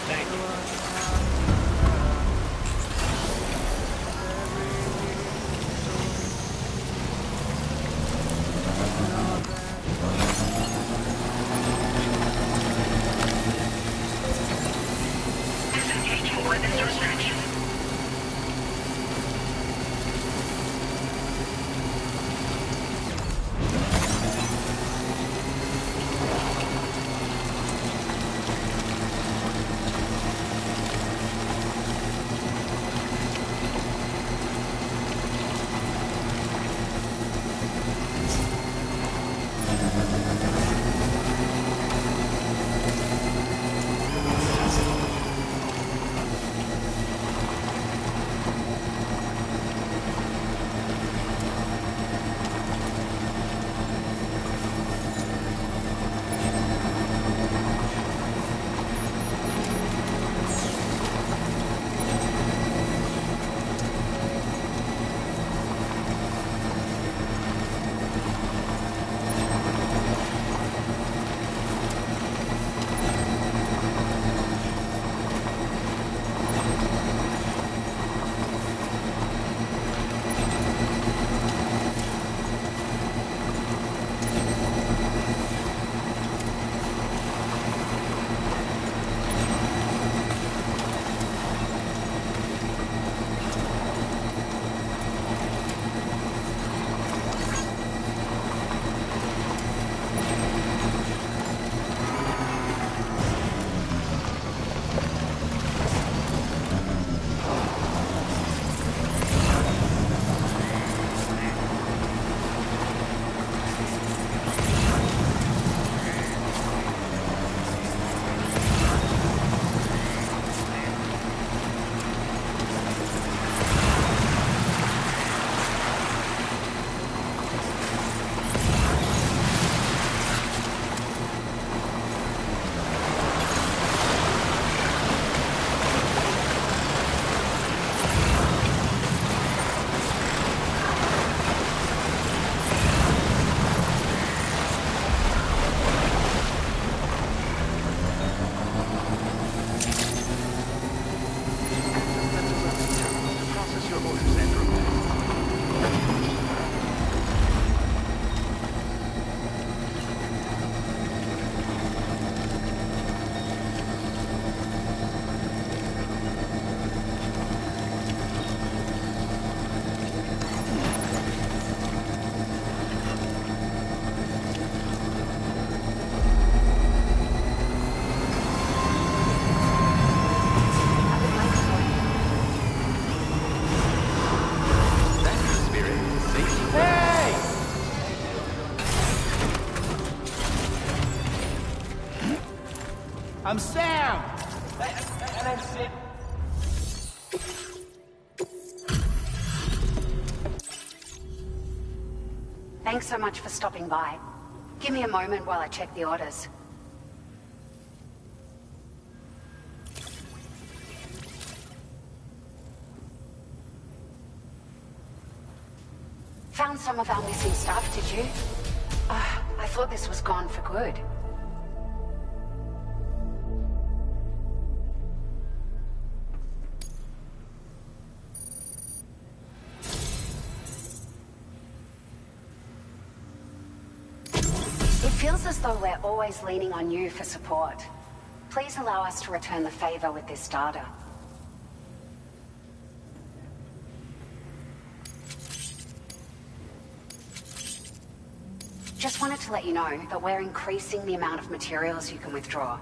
Thank you. Disengaging weapons restriction. I'm Sam! And I'm Sid. Thanks so much for stopping by. Give me a moment while I check the orders. Found some of our missing stuff, did you? I thought this was gone for good. It feels as though we're always leaning on you for support. Please allow us to return the favor with this data. Just wanted to let you know that we're increasing the amount of materials you can withdraw.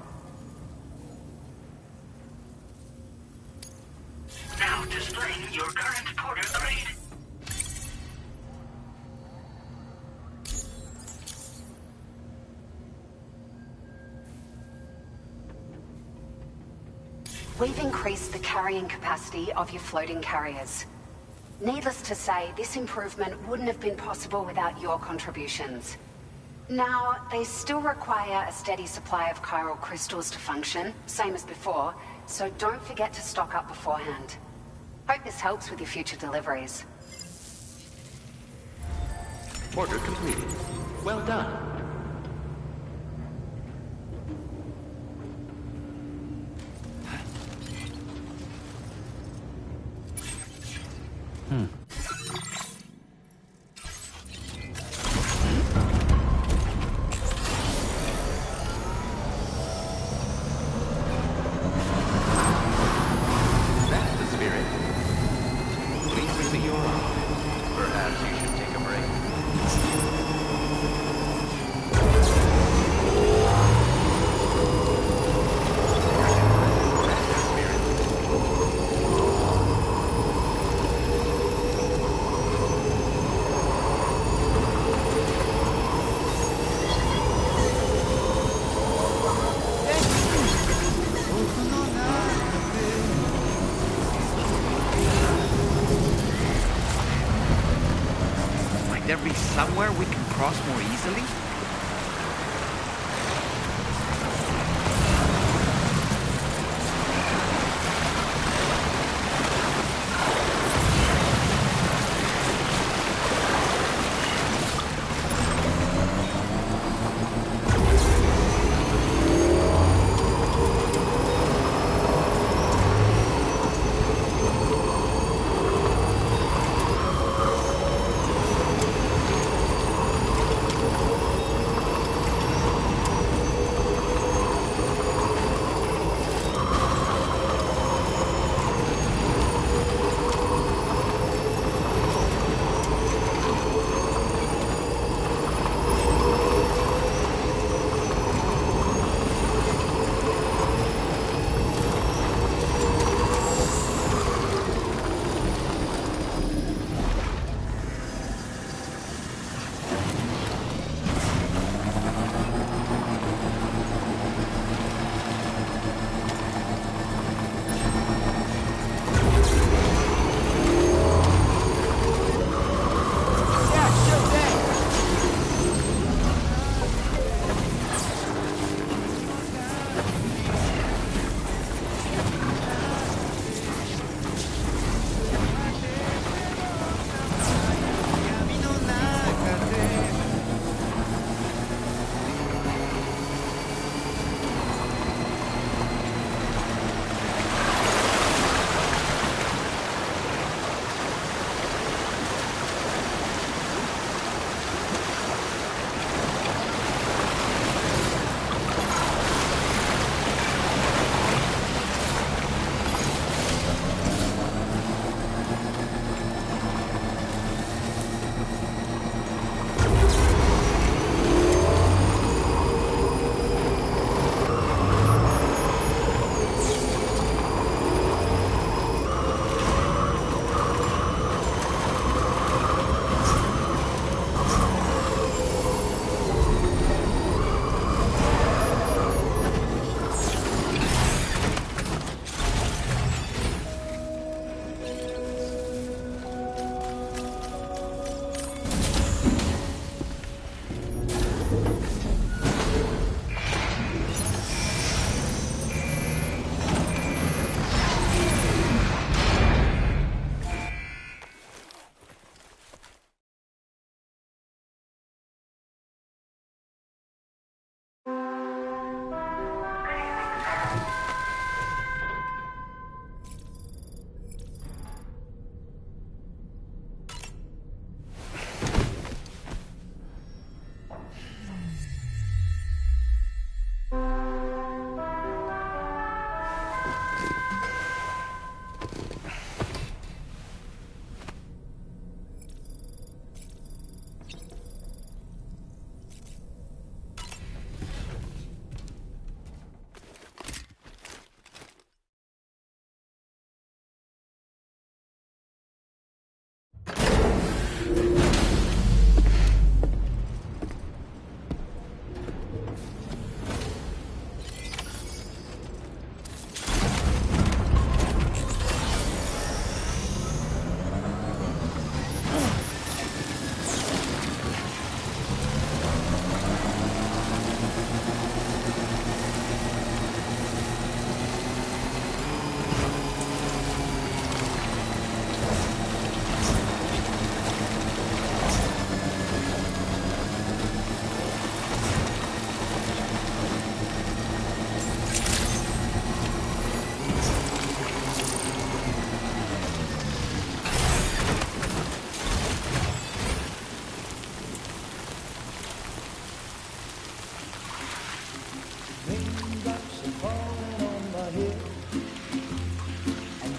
We've increased the carrying capacity of your floating carriers. Needless to say, this improvement wouldn't have been possible without your contributions. Now, they still require a steady supply of chiral crystals to function, same as before, so don't forget to stock up beforehand. Hope this helps with your future deliveries. Order completed. Well done. That's the spirit. Please bring me your arm. Perhaps you should take a break. Might there be somewhere we can cross more easily?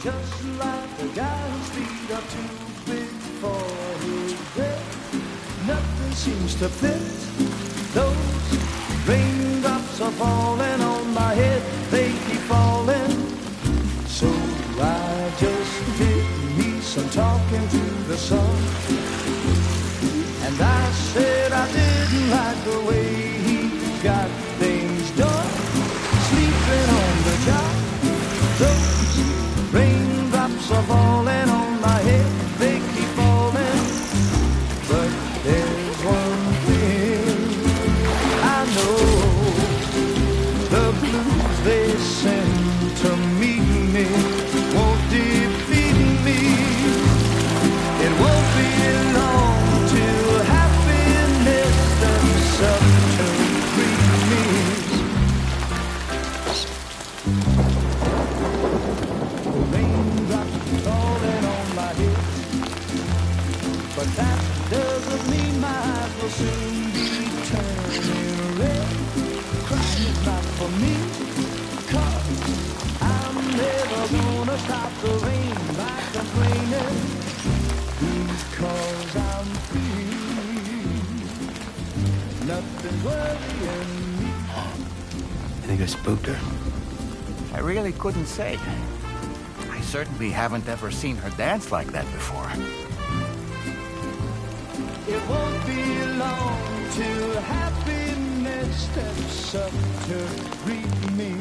just like the guy whose feet are too big for his bed. Nothing seems to fit. Those raindrops are falling on my head. They keep falling. So I just did me some talking to the sun. And I said I didn't like the way he got things done. Sleeping on the job. Those raindrops are falling on my head. They keep falling. But there's one thing I know. The blues they send to meet me won't defeat me. It won't be long till happiness steps up to greet me. The raindrops falling on my head, but that doesn't mean my eyes will soon be turning red. Crying is not for me, 'cause I'm never gonna stop the rain by complaining, because I'm free. Nothing's worrying me. You think I spooked her? I really couldn't say. I certainly haven't ever seen her dance like that before. It won't be long till happiness steps up to greet me.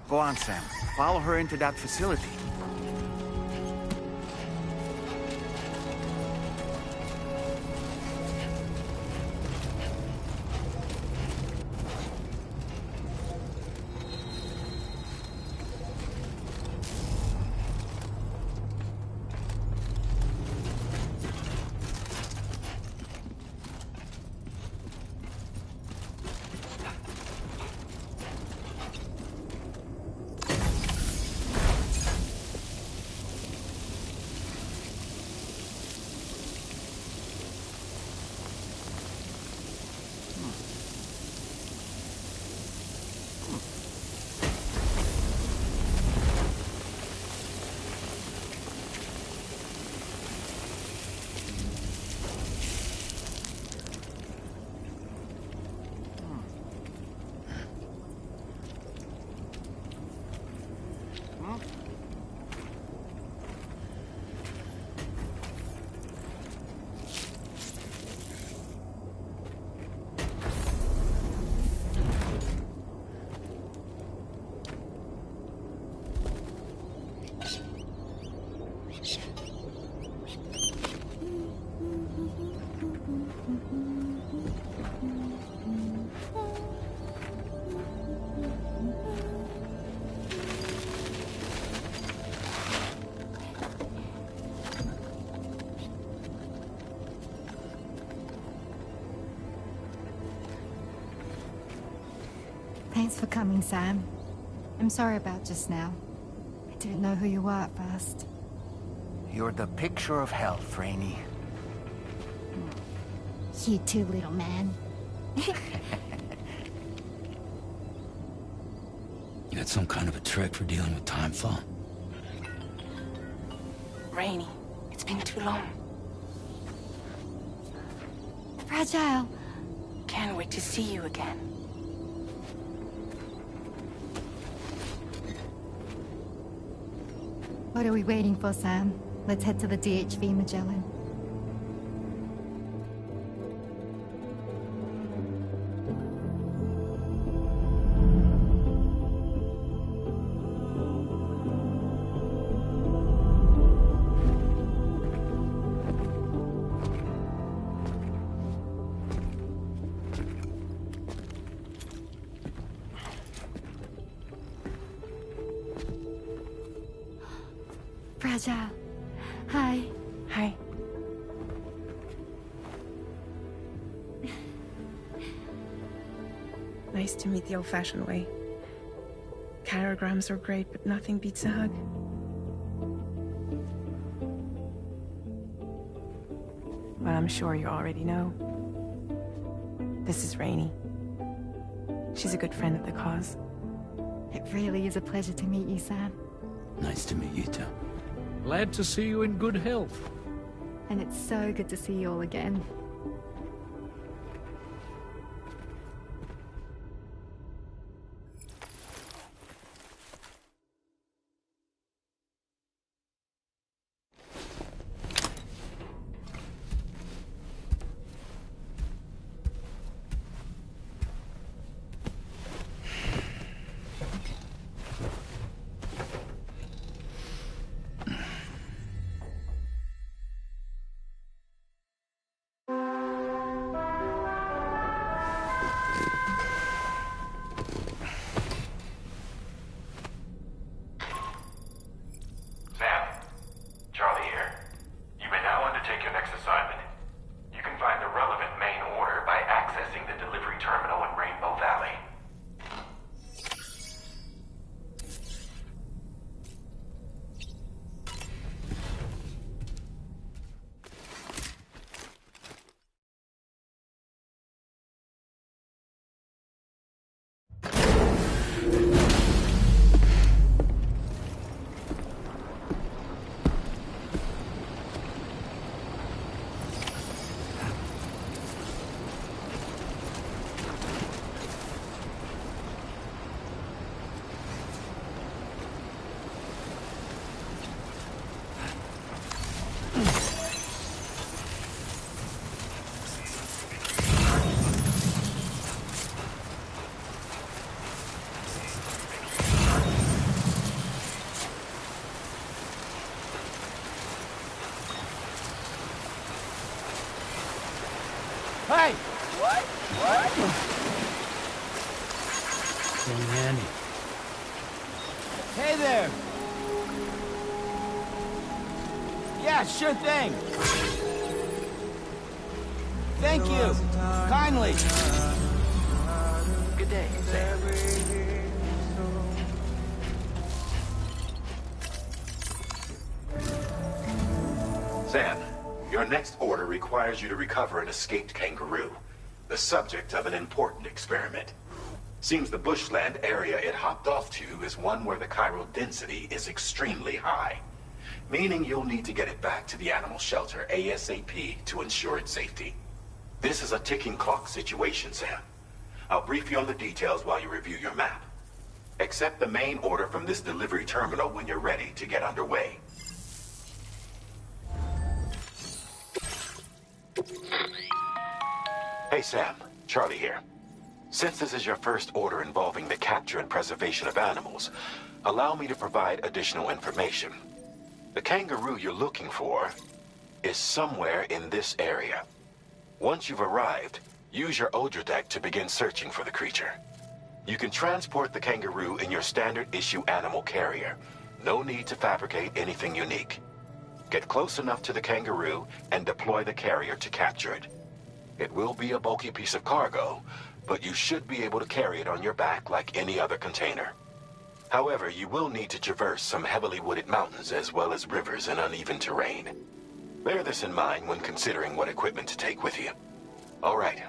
Go on, Sam. Follow her into that facility. Thanks for coming, Sam. I'm sorry about just now. I didn't know who you were at first. You're the picture of health, Rainey. You too, little man. You got some kind of a trick for dealing with timefall? Rainey, it's been too long. Fragile. Can't wait to see you again. What are we waiting for, Sam? Let's head to the DHV Magellan. Fragile. Hi. Hi. Nice to meet the old-fashioned way. Carograms are great, but nothing beats a hug. Well, I'm sure you already know. This is Rainey. She's a good friend of the cause. It really is a pleasure to meet you, Sam. Nice to meet you too. Glad to see you in good health. And it's so good to see you all again. Hey! What? Hey, Manny. Hey there! Yeah, sure thing. Thank you. Kindly. Good day, Sam. Sam, your next order requires you to recover an escaped kangaroo, the subject of an important experiment. Seems the bushland area it hopped off to is one where the chiral density is extremely high, meaning you'll need to get it back to the animal shelter ASAP to ensure its safety. This is a ticking clock situation, Sam. I'll brief you on the details while you review your map. Accept the main order from this delivery terminal when you're ready to get underway. Hey Sam, Charlie here. Since this is your first order involving the capture and preservation of animals, allow me to provide additional information. The kangaroo you're looking for is somewhere in this area. Once you've arrived, use your Odradek to begin searching for the creature. You can transport the kangaroo in your standard issue animal carrier. No need to fabricate anything unique. Get close enough to the kangaroo and deploy the carrier to capture it. It will be a bulky piece of cargo, but you should be able to carry it on your back like any other container. However, you will need to traverse some heavily wooded mountains as well as rivers and uneven terrain. Bear this in mind when considering what equipment to take with you. All right,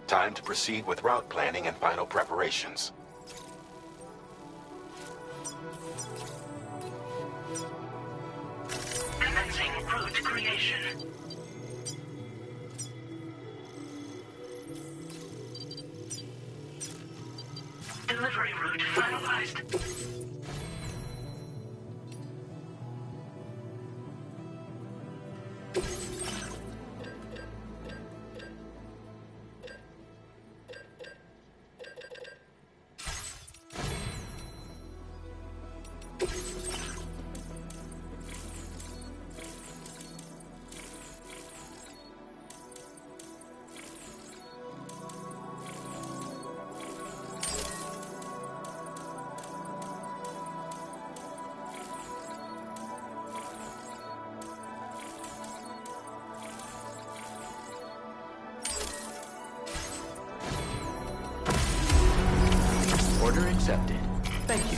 time to proceed with route planning and final preparations. Commencing route creation. Delivery route finalized. Order accepted. Thank you.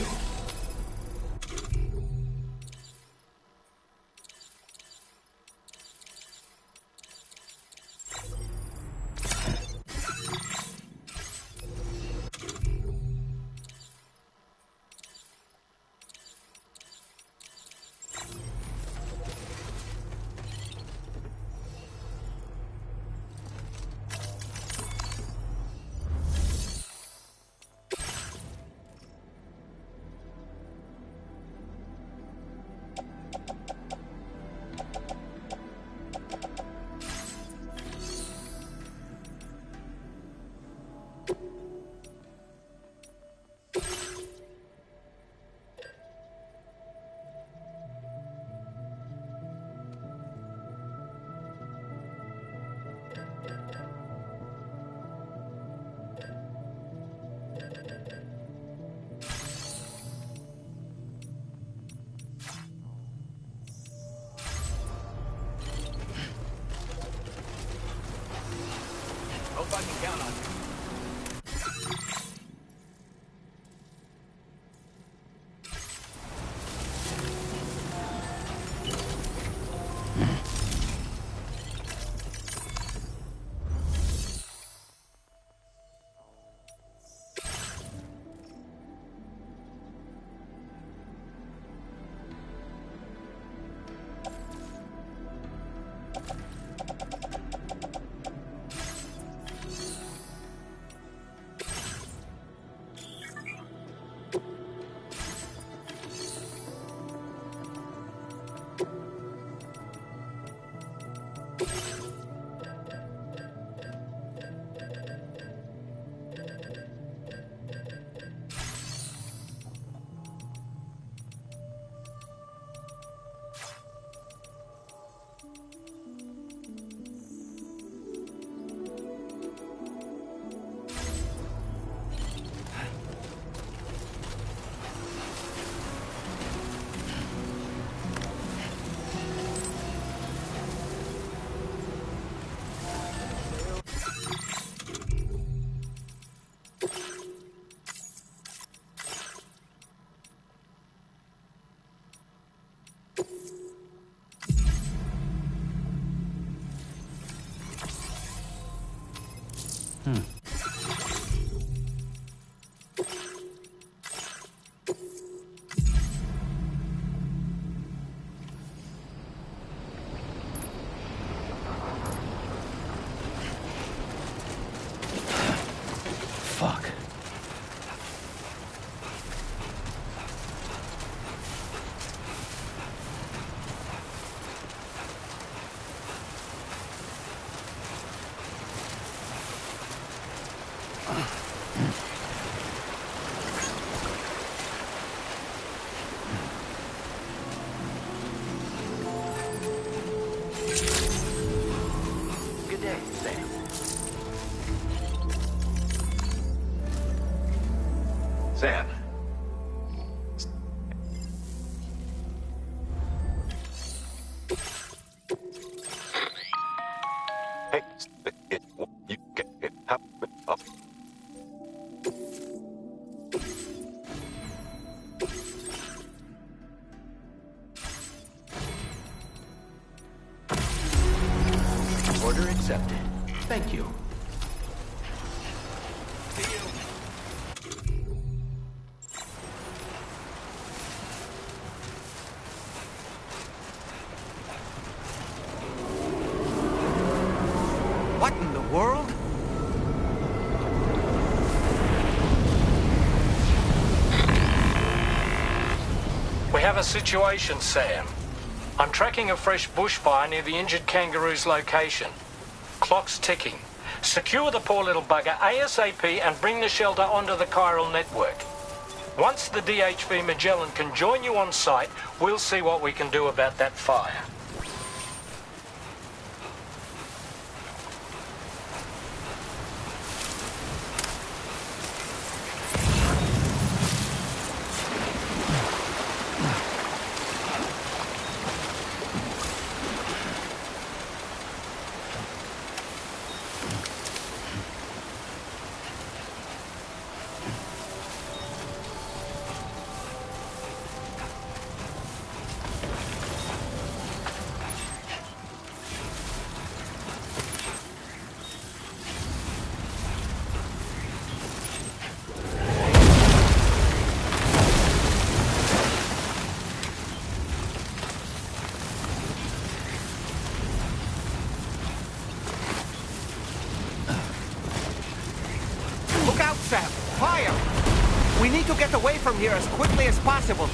Hope I can count on you. Fuck. Good day, Sam. Sam. Hey, you get it up. Order accepted. Thank you. What in the world? We have a situation, Sam. I'm tracking a fresh bushfire near the injured kangaroo's location. Clock's ticking. Secure the poor little bugger ASAP and bring the shelter onto the chiral network. Once the DHV Magellan can join you on site, we'll see what we can do about that fire. Look out, Sam! Fire! We need to get away from here as quickly as possible.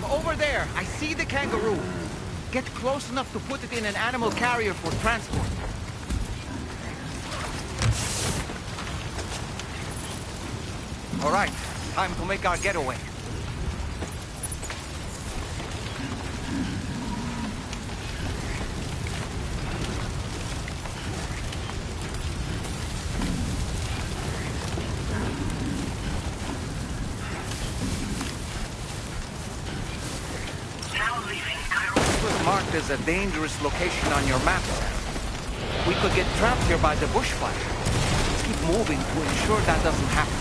Sam, over there. I see the kangaroo. Get close enough to put it in an animal carrier for transport. All right, time to make our getaway. Marked as a dangerous location on your map. We could get trapped here by the bushfire. Let's keep moving to ensure that doesn't happen.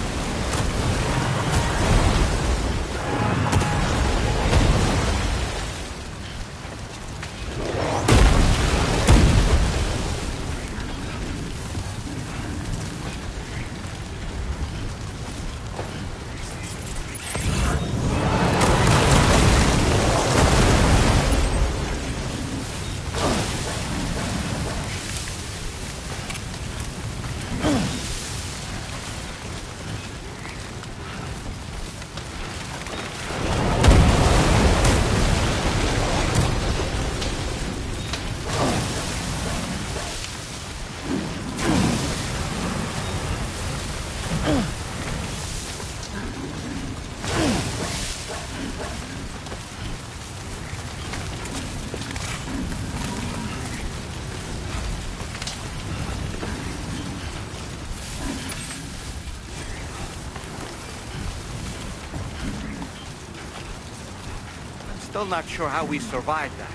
Still not sure how we survived that.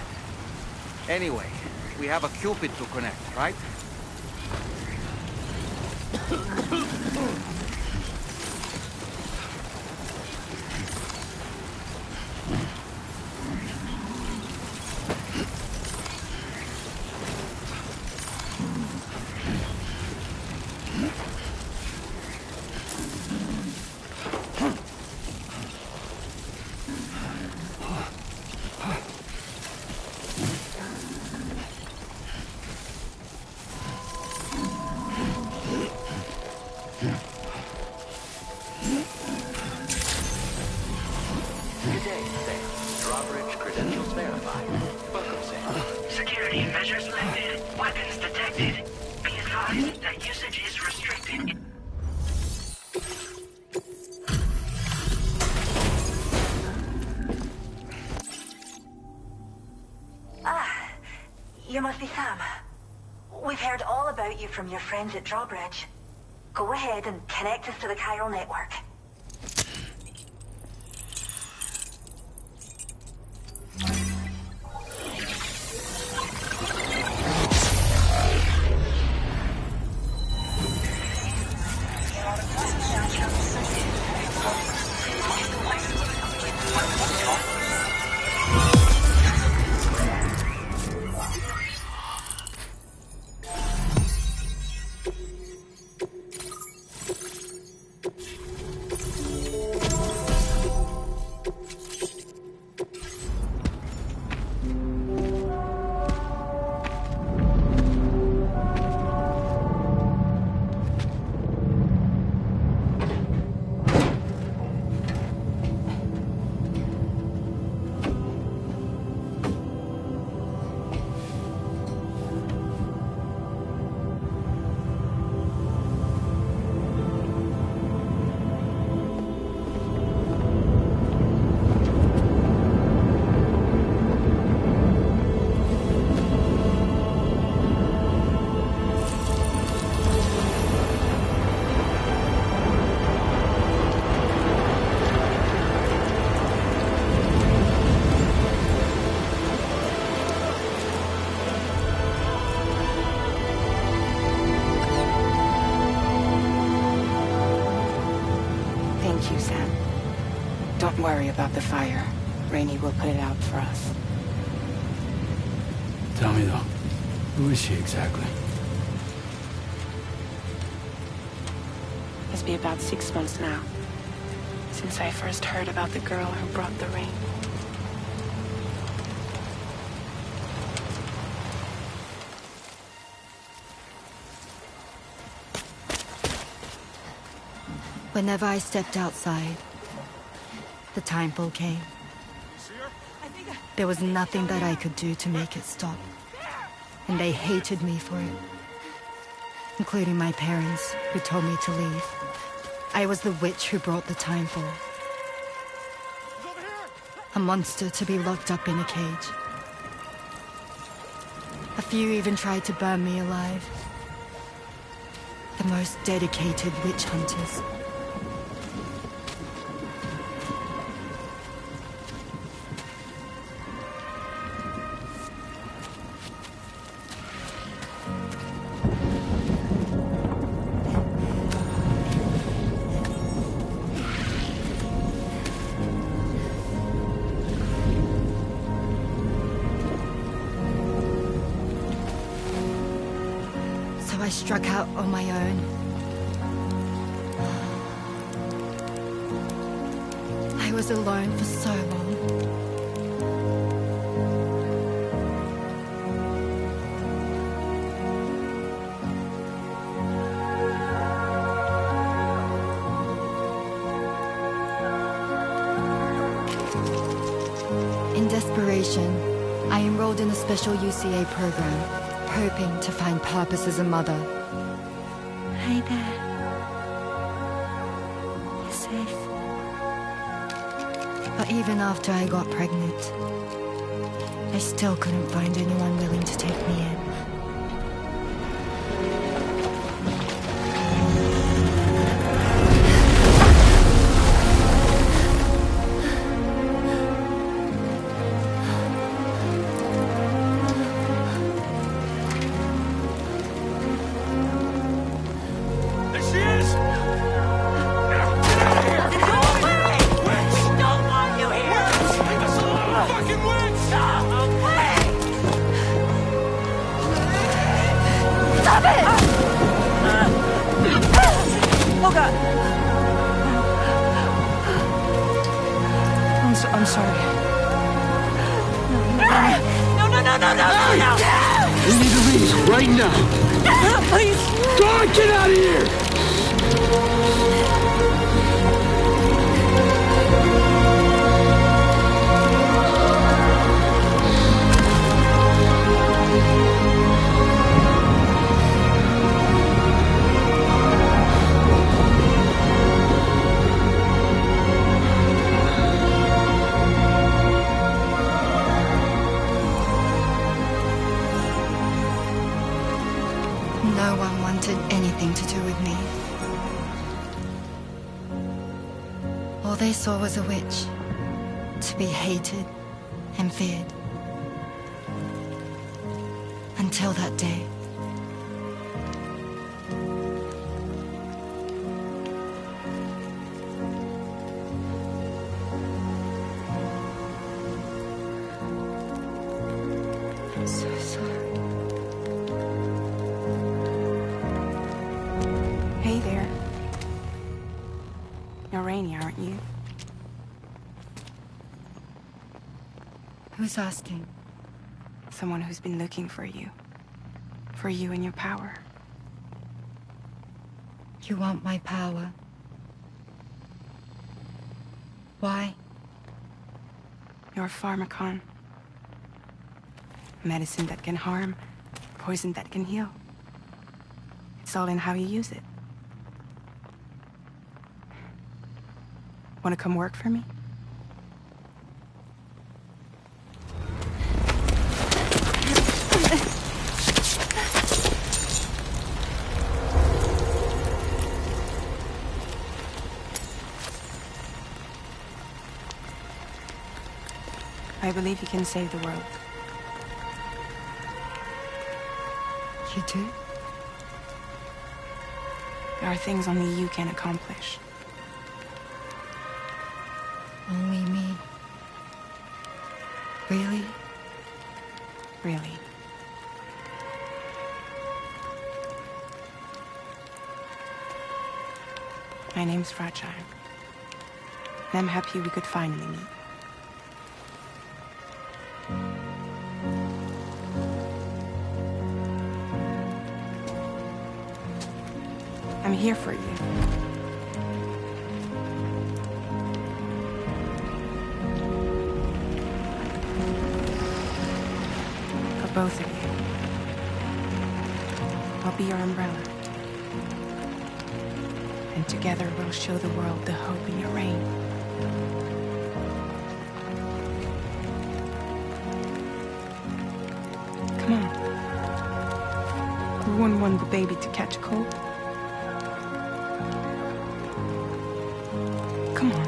Anyway, we have a Cupid to connect, right? You must be Sam. We've heard all about you from your friends at Drawbridge. Go ahead and connect us to the chiral network. Don't worry about the fire. Rainey will put it out for us. Tell me though, who is she exactly? Must be about 6 months now, since I first heard about the girl who brought the rain. Whenever I stepped outside, the time pull came. There was nothing that I could do to make it stop. And they hated me for it. Including my parents, who told me to leave. I was the witch who brought the timefall. A monster to be locked up in a cage. A few even tried to burn me alive. The most dedicated witch hunters. I struck out on my own. I was alone for so long. In desperation, I enrolled in a special UCA program. Hoping to find purpose as a mother. Hi there. You're safe. But even after I got pregnant, I still couldn't find anyone willing to take me in. I'm sorry. No. We need to leave right now. Please. God, get out of here! No one wanted anything to do with me. All they saw was a witch, to be hated and feared. Until that day. I'm so sorry. Hey there. You're Rainy, aren't you? Who's asking? Someone who's been looking for you. For you and your power. You want my power? Why? You're a pharmacon. Medicine that can harm, poison that can heal. It's all in how you use it. Want to come work for me? I believe you can save the world. You do? There are things only you can accomplish. Only me. Really? Really. My name's Fragile. And I'm happy we could finally meet. I'm here for you. Both of you. I'll be your umbrella. And together we'll show the world the hope in your reign. Come on. We wouldn't want the baby to catch a cold. Come on.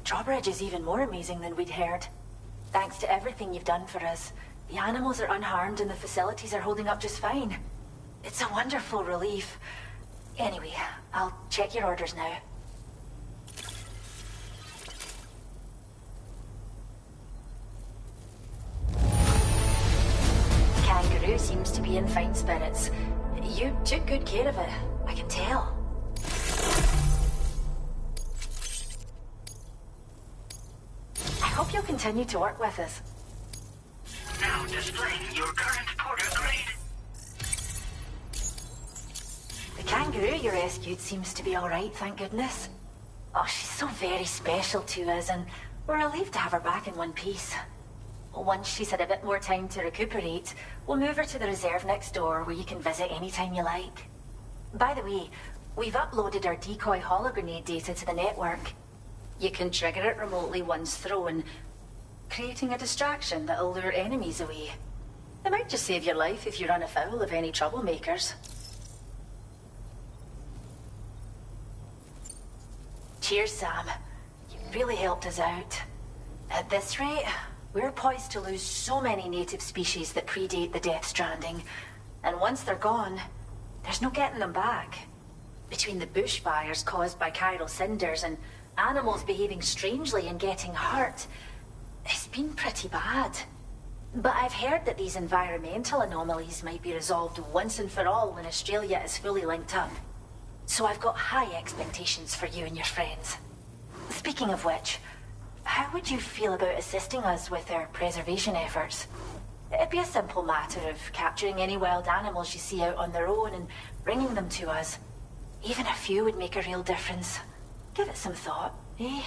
Drawbridge is even more amazing than we'd heard. Thanks to everything you've done for us, the animals are unharmed and the facilities are holding up just fine. It's a wonderful relief. Anyway, I'll check your orders now. The kangaroo seems to be in fine spirits. You took good care of it, I can tell. I hope you'll continue to work with us. Now displaying your current porter grade. The kangaroo you rescued seems to be alright, thank goodness. Oh, she's so very special to us, and we're relieved to have her back in one piece. Once she's had a bit more time to recuperate, we'll move her to the reserve next door where you can visit anytime you like. By the way, we've uploaded our decoy hologrenade data to the network. You can trigger it remotely once thrown, creating a distraction that'll lure enemies away. It might just save your life if you run afoul of any troublemakers. Cheers, Sam. You really helped us out. At this rate, we're poised to lose so many native species that predate the Death Stranding. And once they're gone, there's no getting them back. Between the bushfires caused by chiral cinders and animals behaving strangely and getting hurt, it's been pretty bad. But I've heard that these environmental anomalies might be resolved once and for all when Australia is fully linked up. So I've got high expectations for you and your friends. Speaking of which, how would you feel about assisting us with our preservation efforts? It'd be a simple matter of capturing any wild animals you see out on their own and bringing them to us. Even a few would make a real difference. Give it some thought, eh?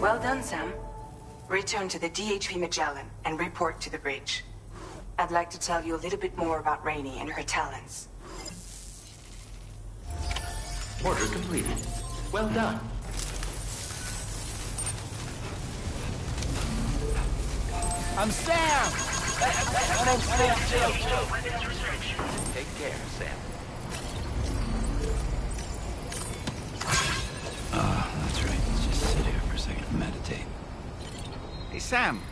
Well done, Sam. Return to the DHP Magellan and report to the bridge. I'd like to tell you a little bit more about Rainey and her talents. Order completed. Well done. I'm Sam! My name's Sam. Take care, Sam. That's right. Let's just sit here for a second and meditate. Hey, Sam.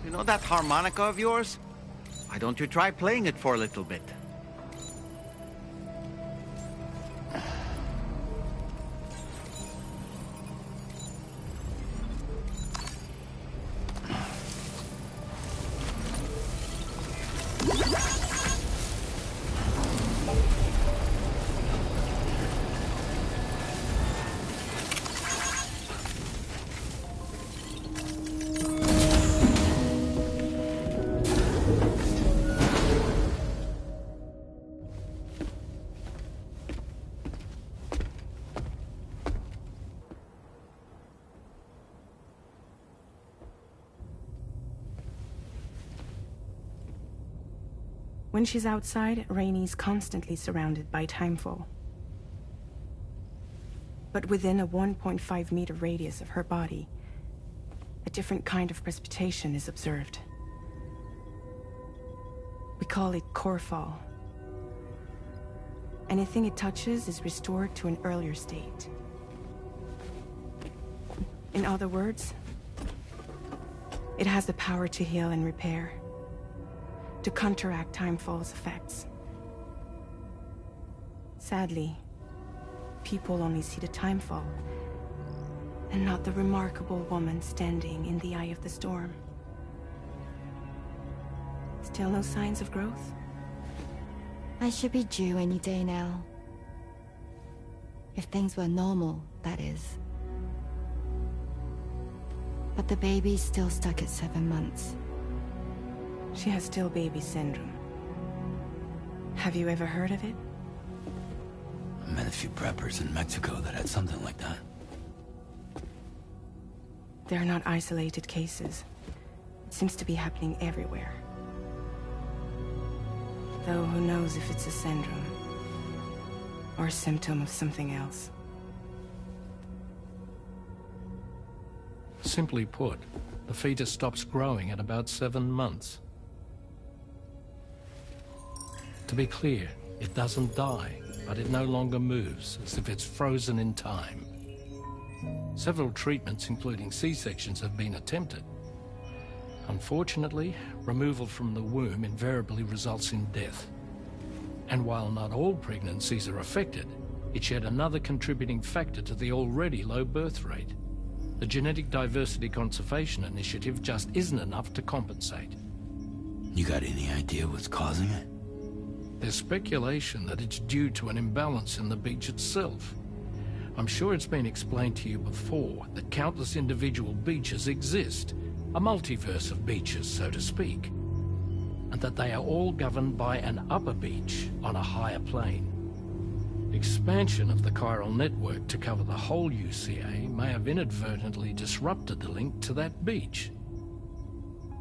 You know that harmonica of yours? Why don't you try playing it for a little bit? When she's outside, Rainey's constantly surrounded by timefall. But within a 1.5-meter radius of her body, a different kind of precipitation is observed. We call it core fall. Anything it touches is restored to an earlier state. In other words, it has the power to heal and repair, to counteract Timefall's effects. Sadly, people only see the Timefall, and not the remarkable woman standing in the eye of the storm. Still no signs of growth? I should be due any day now. If things were normal, that is. But the baby's still stuck at 7 months. She has still baby syndrome. Have you ever heard of it? I met a few preppers in Mexico that had something like that. They're not isolated cases. It seems to be happening everywhere. Though who knows if it's a syndrome or a symptom of something else. Simply put, the fetus stops growing at about 7 months. To be clear, it doesn't die, but it no longer moves, as if it's frozen in time. Several treatments, including C-sections, have been attempted. Unfortunately, removal from the womb invariably results in death. And while not all pregnancies are affected, it's yet another contributing factor to the already low birth rate. The Genetic Diversity Conservation Initiative just isn't enough to compensate. You got any idea what's causing it? There's speculation that it's due to an imbalance in the beach itself. I'm sure it's been explained to you before that countless individual beaches exist, a multiverse of beaches, so to speak, and that they are all governed by an upper beach on a higher plane. Expansion of the chiral network to cover the whole UCA may have inadvertently disrupted the link to that beach.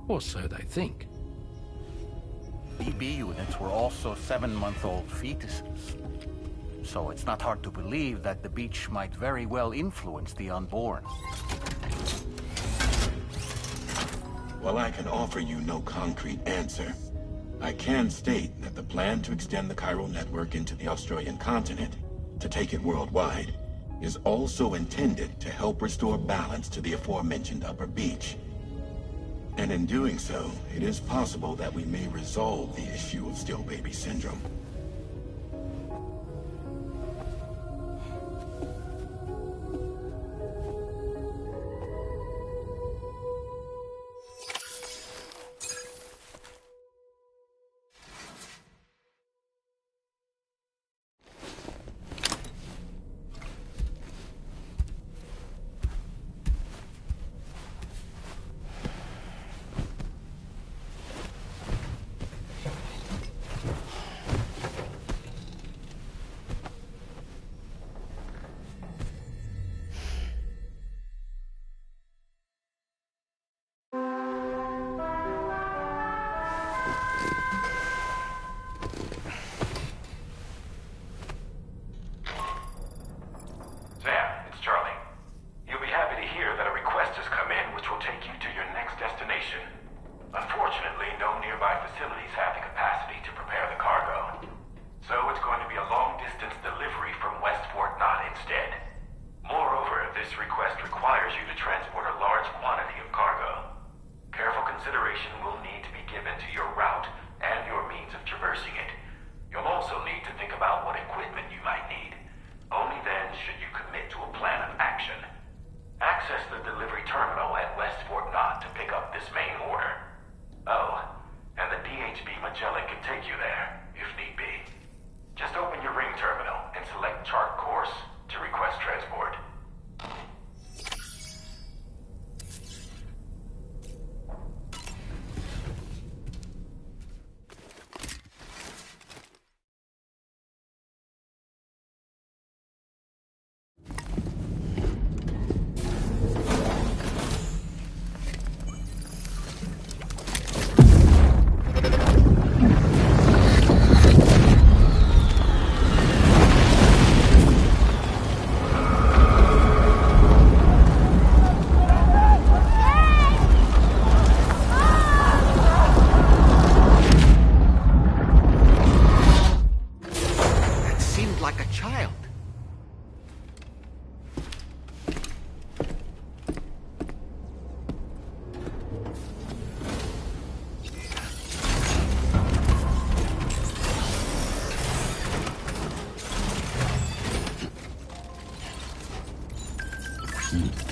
Or so they think. BB units were also 7-month-old fetuses. So it's not hard to believe that the beach might very well influence the unborn. While I can offer you no concrete answer, I can state that the plan to extend the chiral network into the Australian continent, to take it worldwide, is also intended to help restore balance to the aforementioned upper beach. And in doing so, it is possible that we may resolve the issue of still baby syndrome.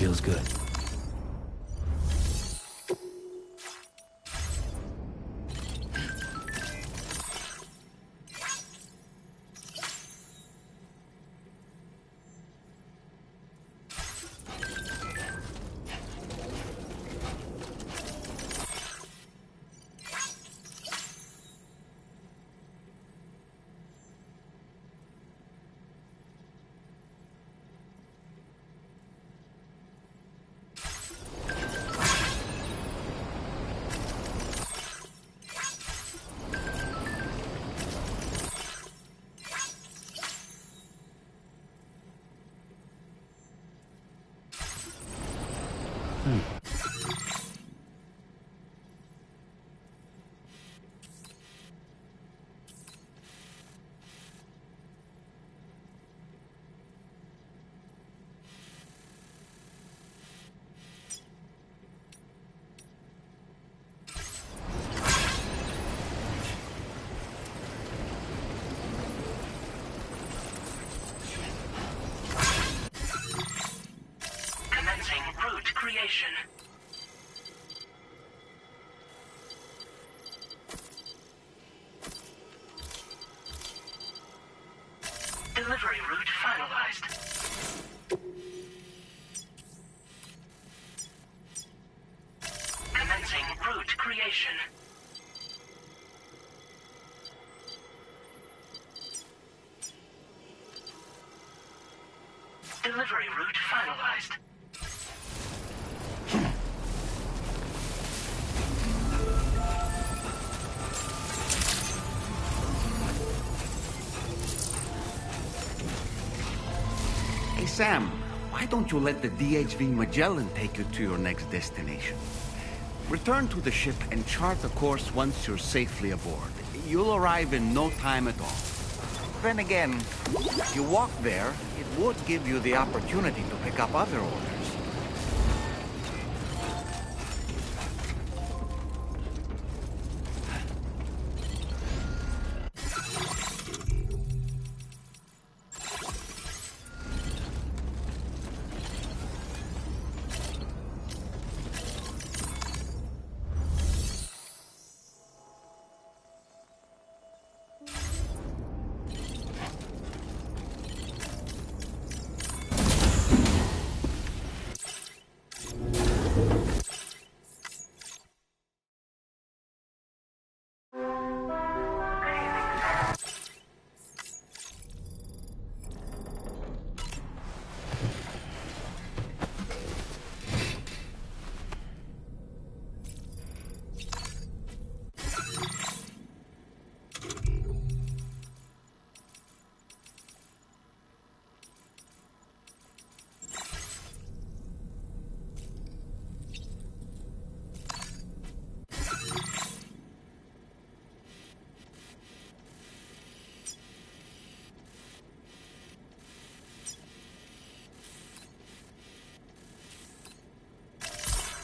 feels good. Commencing route creation. Delivery route finalized. Commencing route creation. Delivery route finalized. Hey, Sam, why don't you let the DHV Magellan take you to your next destination? Return to the ship and chart a course once you're safely aboard. You'll arrive in no time at all. Then again, if you walk there, it would give you the opportunity to pick up other orders.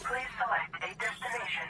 Please select a destination.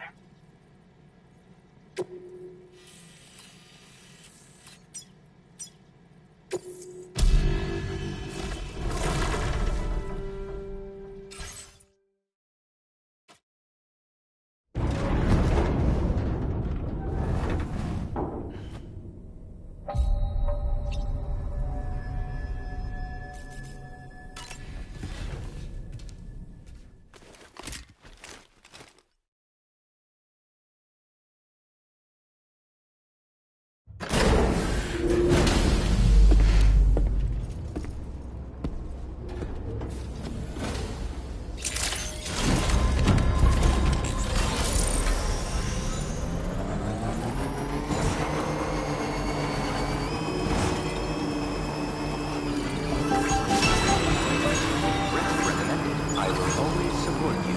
I will always support you.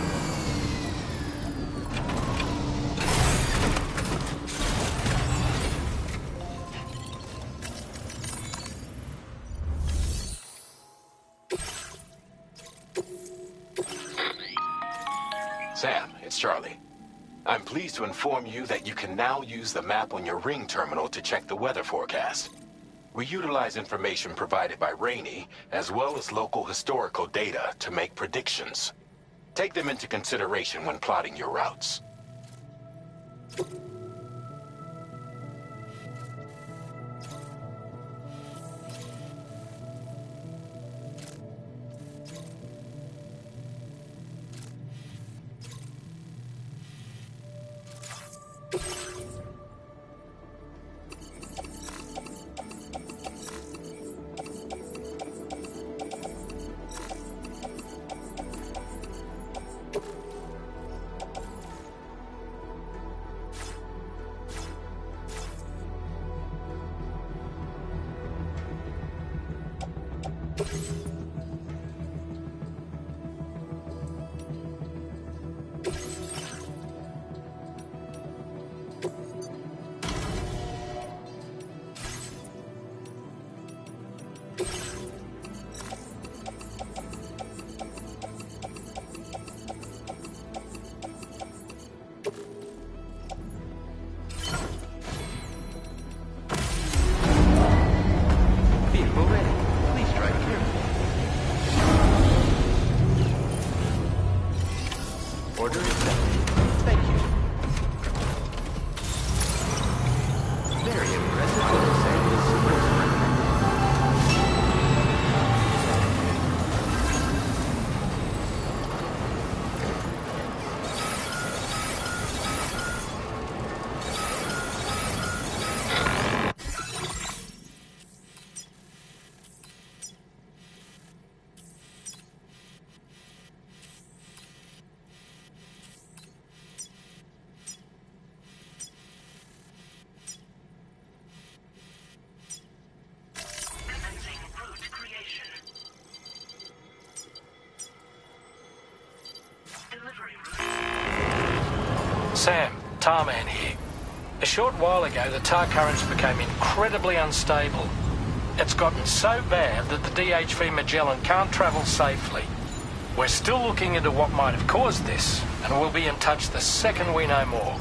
Sam, it's Charlie. I'm pleased to inform you that you can now use the map on your ring terminal to check the weather forecast. We utilize information provided by Rainey, as well as local historical data to make predictions. Take them into consideration when plotting your routes. Order accepted. Thank you. Very impressive what you say is super. Sam, Tarman here. A short while ago, the tar currents became incredibly unstable. It's gotten so bad that the DHV Magellan can't travel safely. We're still looking into what might have caused this, and we'll be in touch the second we know more.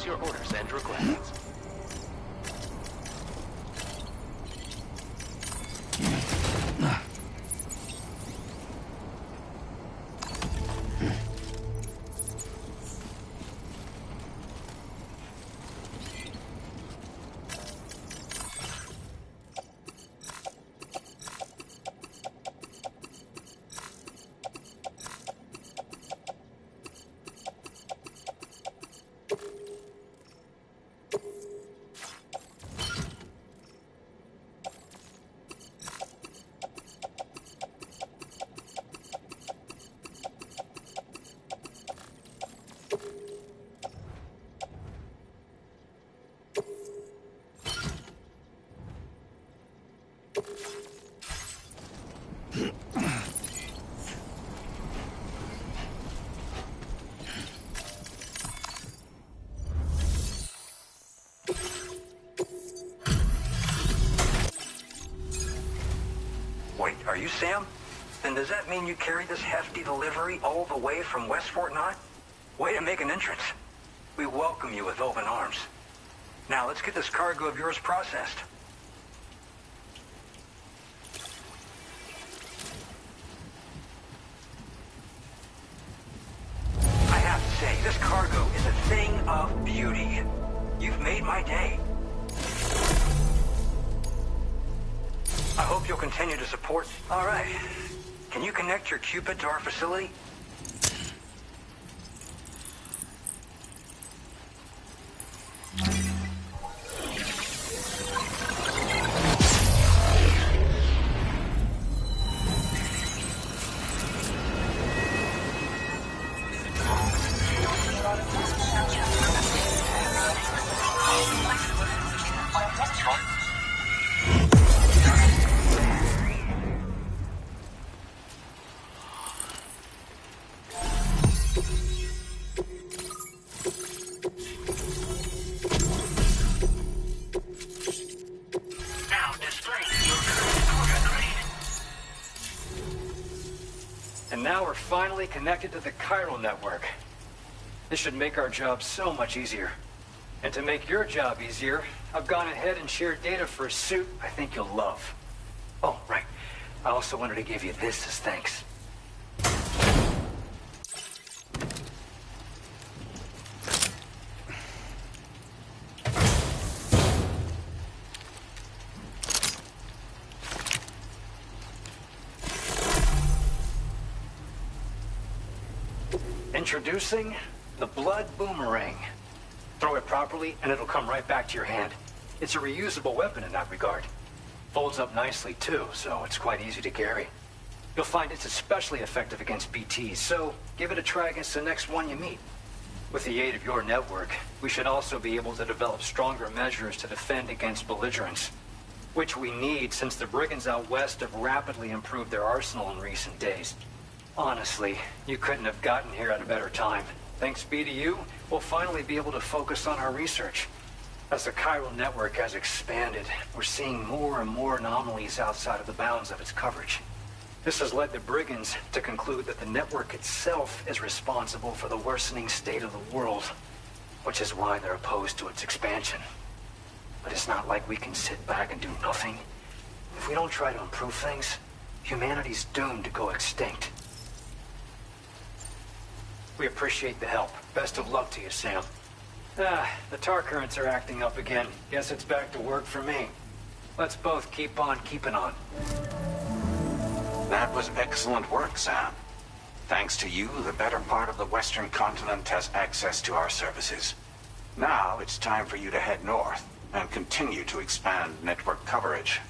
discuss your orders and requests. Wait, are you Sam? Then does that mean you carried this hefty delivery all the way from West Fort Knott? Way to make an entrance. We welcome you with open arms. Now let's get this cargo of yours processed. I have to say, this cargo is a thing of beauty. You've made my day. I hope you'll continue to support. All right. Can you connect your Cupid to our facility? And now we're finally connected to the chiral network. This should make our job so much easier. And to make your job easier, I've gone ahead and shared data for a suit I think you'll love. Oh, right. I also wanted to give you this as thanks. Introducing the Blood Boomerang. Throw it properly and it'll come right back to your hand. It's a reusable weapon in that regard. Folds up nicely too, so it's quite easy to carry. You'll find it's especially effective against BTs, so give it a try against the next one you meet. With the aid of your network, we should also be able to develop stronger measures to defend against belligerents, which we need since the brigands out west have rapidly improved their arsenal in recent days. Honestly, you couldn't have gotten here at a better time. Thanks be to you, we'll finally be able to focus on our research. As the chiral network has expanded, we're seeing more and more anomalies outside of the bounds of its coverage. This has led the brigands to conclude that the network itself is responsible for the worsening state of the world, which is why they're opposed to its expansion. But it's not like we can sit back and do nothing. If we don't try to improve things, humanity's doomed to go extinct. We appreciate the help. Best of luck to you, Sam. The tar currents are acting up again. Guess it's back to work for me. Let's both keep on keeping on. That was excellent work, Sam. Thanks to you, the better part of the Western continent has access to our services. Now it's time for you to head north and continue to expand network coverage.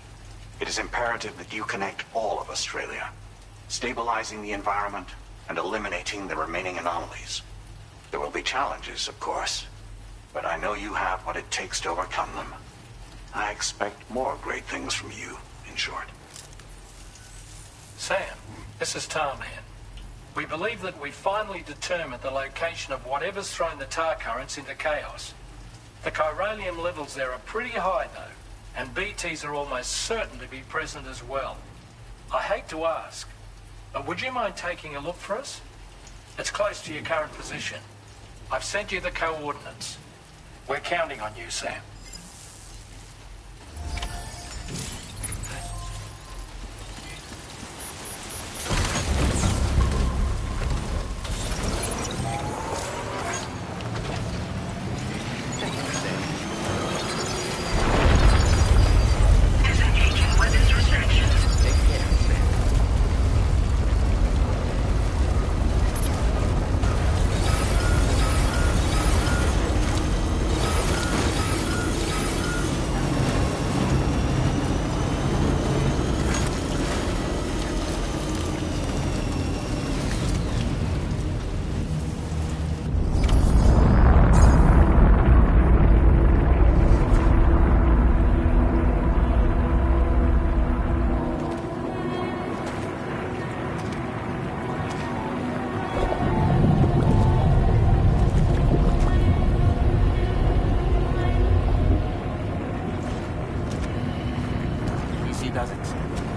It is imperative that you connect all of Australia, stabilizing the environment and eliminating the remaining anomalies. There will be challenges, of course, but I know you have what it takes to overcome them. I expect more great things from you, in short. Sam, this is Tarman. We believe that we finally determined the location of whatever's thrown the tar currents into chaos. The chiralium levels there are pretty high, though, and BTs are almost certain to be present as well. I hate to ask, but would you mind taking a look for us? It's close to your current position. I've sent you the coordinates. We're counting on you, Sam. Disengaging weapons restrictions. Take care, Sam. PC does it.